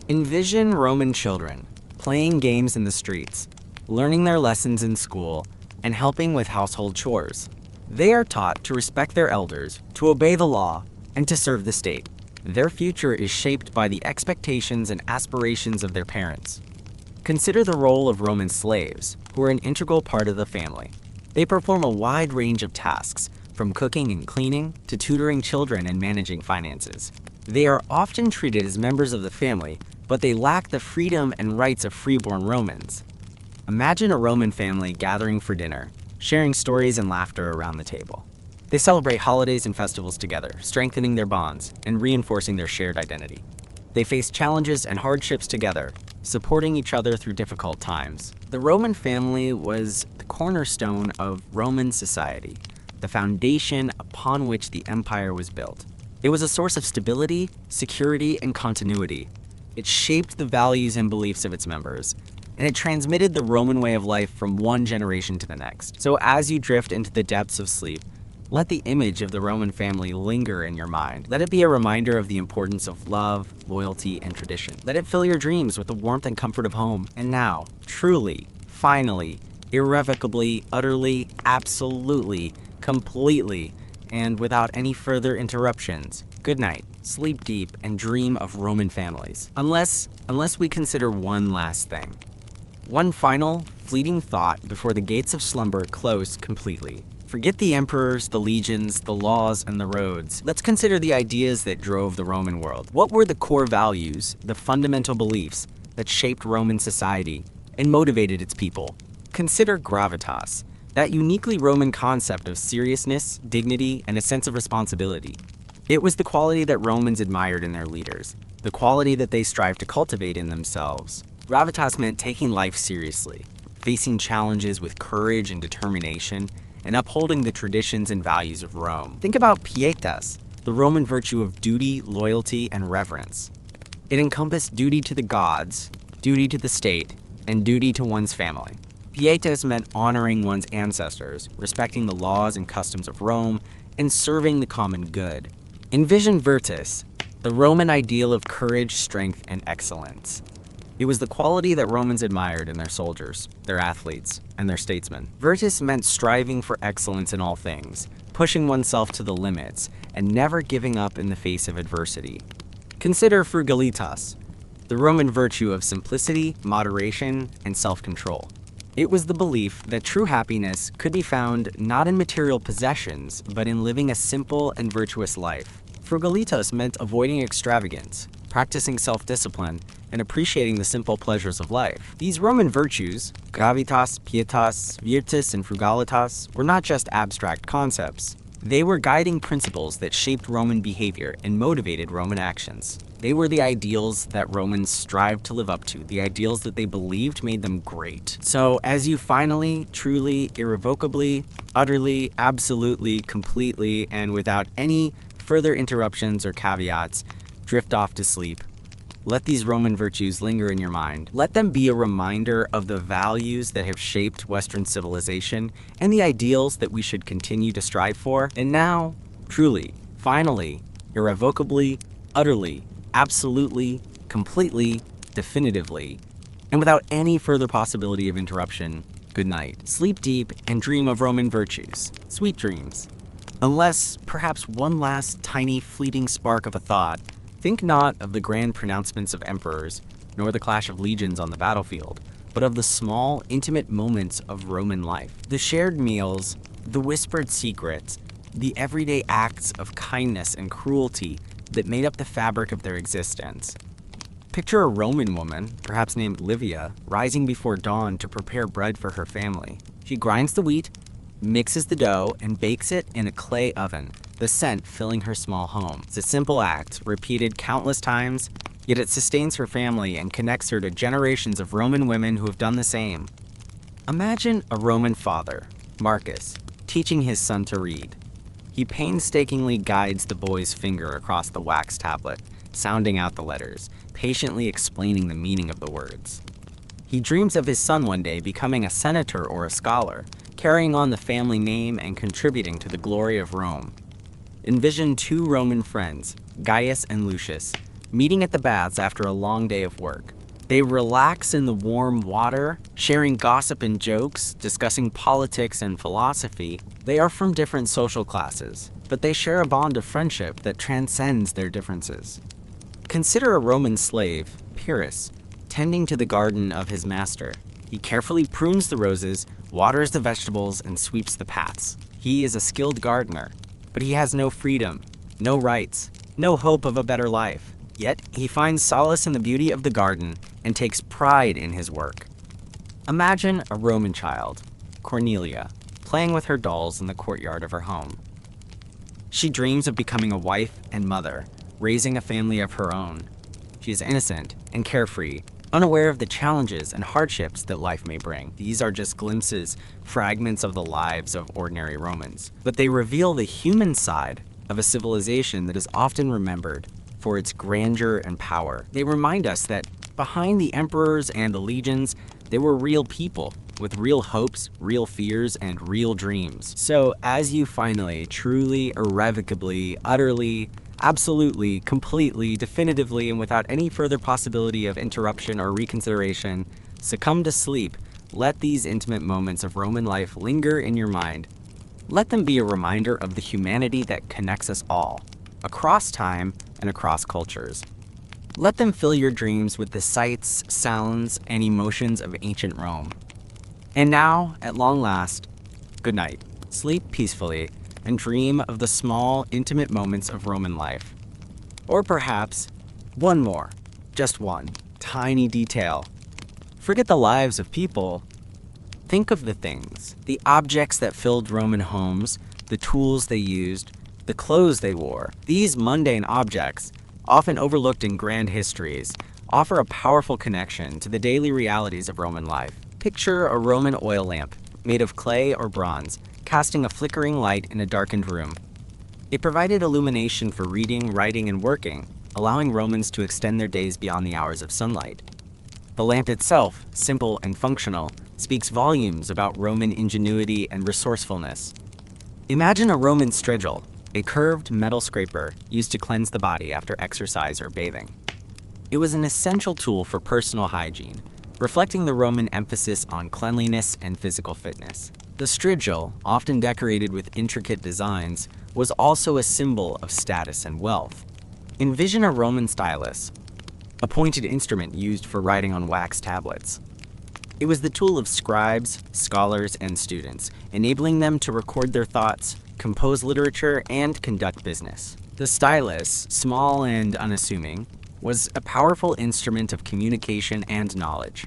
Envision Roman children playing games in the streets, learning their lessons in school, and helping with household chores. They are taught to respect their elders, to obey the law, and to serve the state. Their future is shaped by the expectations and aspirations of their parents. Consider the role of Roman slaves, who are an integral part of the family. They perform a wide range of tasks, from cooking and cleaning to tutoring children and managing finances. They are often treated as members of the family, but they lack the freedom and rights of freeborn Romans. Imagine a Roman family gathering for dinner, sharing stories and laughter around the table. They celebrate holidays and festivals together, strengthening their bonds and reinforcing their shared identity. They face challenges and hardships together, supporting each other through difficult times. The Roman family was the cornerstone of Roman society, the foundation upon which the empire was built. It was a source of stability, security, and continuity. It shaped the values and beliefs of its members, and it transmitted the Roman way of life from one generation to the next. So as you drift into the depths of sleep, let the image of the Roman family linger in your mind. Let it be a reminder of the importance of love, loyalty, and tradition. Let it fill your dreams with the warmth and comfort of home. And now, truly, finally, irrevocably, utterly, absolutely, completely, and without any further interruptions, good night, sleep deep, and dream of Roman families. Unless we consider one last thing. One final, fleeting thought before the gates of slumber close completely. Forget the emperors, the legions, the laws, and the roads. Let's consider the ideas that drove the Roman world. What were the core values, the fundamental beliefs that shaped Roman society and motivated its people? Consider gravitas, that uniquely Roman concept of seriousness, dignity, and a sense of responsibility. It was the quality that Romans admired in their leaders, the quality that they strived to cultivate in themselves. Gravitas meant taking life seriously, facing challenges with courage and determination, and upholding the traditions and values of Rome. Think about pietas, the Roman virtue of duty, loyalty, and reverence. It encompassed duty to the gods, duty to the state, and duty to one's family. Pietas meant honoring one's ancestors, respecting the laws and customs of Rome, and serving the common good. Envision virtus, the Roman ideal of courage, strength, and excellence. It was the quality that Romans admired in their soldiers, their athletes, and their statesmen. Virtus meant striving for excellence in all things, pushing oneself to the limits, and never giving up in the face of adversity. Consider frugalitas, the Roman virtue of simplicity, moderation, and self-control. It was the belief that true happiness could be found not in material possessions, but in living a simple and virtuous life. Frugalitas meant avoiding extravagance, practicing self-discipline, and appreciating the simple pleasures of life. These Roman virtues, gravitas, pietas, virtus, and frugalitas, were not just abstract concepts. They were guiding principles that shaped Roman behavior and motivated Roman actions. They were the ideals that Romans strived to live up to, the ideals that they believed made them great. So as you finally, truly, irrevocably, utterly, absolutely, completely, and without any further interruptions or caveats, drift off to sleep, let these Roman virtues linger in your mind. Let them be a reminder of the values that have shaped Western civilization and the ideals that we should continue to strive for. And now, truly, Finally, irrevocably, utterly, absolutely, completely, definitively, and without any further possibility of interruption, good night. Sleep deep and dream of Roman virtues. Sweet dreams. Unless, perhaps one last tiny fleeting spark of a thought, think not of the grand pronouncements of emperors, nor the clash of legions on the battlefield, but of the small, intimate moments of Roman life. The shared meals, the whispered secrets, the everyday acts of kindness and cruelty that made up the fabric of their existence. Picture a Roman woman, perhaps named Livia, rising before dawn to prepare bread for her family. She grinds the wheat, mixes the dough, and bakes it in a clay oven, the scent filling her small home. It's a simple act, repeated countless times, yet it sustains her family and connects her to generations of Roman women who have done the same. Imagine a Roman father, Marcus, teaching his son to read. He painstakingly guides the boy's finger across the wax tablet, sounding out the letters, patiently explaining the meaning of the words. He dreams of his son one day becoming a senator or a scholar, carrying on the family name and contributing to the glory of Rome. Envision two Roman friends, Gaius and Lucius, meeting at the baths after a long day of work. They relax in the warm water, sharing gossip and jokes, discussing politics and philosophy. They are from different social classes, but they share a bond of friendship that transcends their differences. Consider a Roman slave, Pyrrhus, tending to the garden of his master. He carefully prunes the roses, waters the vegetables, and sweeps the paths. He is a skilled gardener, but he has no freedom, no rights, no hope of a better life. Yet he finds solace in the beauty of the garden and takes pride in his work. Imagine a Roman child, Cornelia, playing with her dolls in the courtyard of her home. She dreams of becoming a wife and mother, raising a family of her own. She is innocent and carefree, unaware of the challenges and hardships that life may bring. These are just glimpses, fragments of the lives of ordinary Romans, but they reveal the human side of a civilization that is often remembered for its grandeur and power. They remind us that behind the emperors and the legions, there were real people with real hopes, real fears, and real dreams. So as you finally, truly, irrevocably, utterly, absolutely, completely, definitively, and without any further possibility of interruption or reconsideration, succumb to sleep, let these intimate moments of Roman life linger in your mind. Let them be a reminder of the humanity that connects us all, across time and across cultures. Let them fill your dreams with the sights, sounds, and emotions of ancient Rome. And now, at long last, good night. Sleep peacefully and dream of the small, intimate moments of Roman life. Or perhaps, one more, just one, tiny detail. Forget the lives of people. Think of the things, the objects that filled Roman homes, the tools they used, the clothes they wore. These mundane objects, often overlooked in grand histories, offer a powerful connection to the daily realities of Roman life. Picture a Roman oil lamp, made of clay or bronze, casting a flickering light in a darkened room. It provided illumination for reading, writing, and working, allowing Romans to extend their days beyond the hours of sunlight. The lamp itself, simple and functional, speaks volumes about Roman ingenuity and resourcefulness. Imagine a Roman strigil, a curved metal scraper used to cleanse the body after exercise or bathing. It was an essential tool for personal hygiene, reflecting the Roman emphasis on cleanliness and physical fitness. The strigil, often decorated with intricate designs, was also a symbol of status and wealth. Envision a Roman stylus, a pointed instrument used for writing on wax tablets. It was the tool of scribes, scholars, and students, enabling them to record their thoughts, compose literature, and conduct business. The stylus, small and unassuming, was a powerful instrument of communication and knowledge.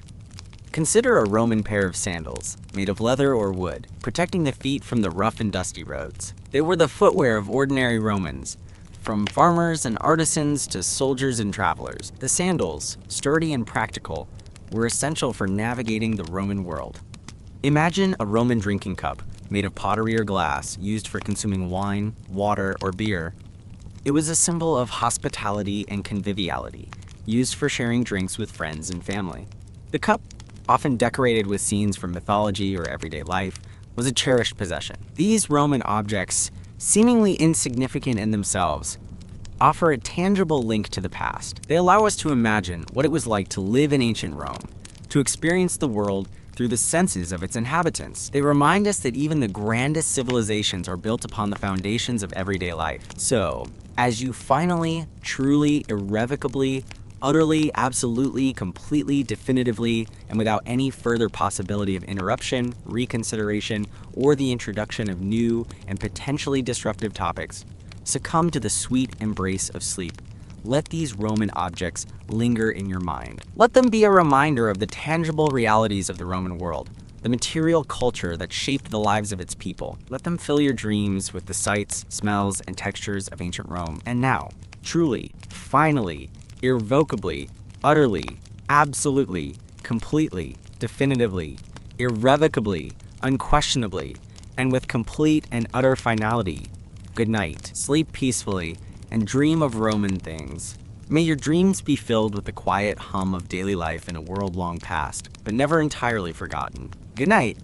Consider a Roman pair of sandals, made of leather or wood, protecting the feet from the rough and dusty roads. They were the footwear of ordinary Romans, from farmers and artisans to soldiers and travelers. The sandals, sturdy and practical, were essential for navigating the Roman world. Imagine a Roman drinking cup, made of pottery or glass, used for consuming wine, water, or beer. It was a symbol of hospitality and conviviality, used for sharing drinks with friends and family. The cup, often decorated with scenes from mythology or everyday life, was a cherished possession. These Roman objects seemingly insignificant in themselves, offer a tangible link to the past. They allow us to imagine what it was like to live in ancient Rome, to experience the world through the senses of its inhabitants. They remind us that even the grandest civilizations are built upon the foundations of everyday life. So, as you finally, truly, irrevocably, utterly, absolutely, completely, definitively, and without any further possibility of interruption, reconsideration, or the introduction of new and potentially disruptive topics, succumb to the sweet embrace of sleep, let these Roman objects linger in your mind. Let them be a reminder of the tangible realities of the Roman world, the material culture that shaped the lives of its people. Let them fill your dreams with the sights, smells, and textures of ancient Rome. And now, truly, finally, irrevocably, utterly, absolutely, completely, definitively, irrevocably, unquestionably, and with complete and utter finality, good night. Sleep peacefully and dream of Roman things. May your dreams be filled with the quiet hum of daily life in a world long past, but never entirely forgotten. Good night.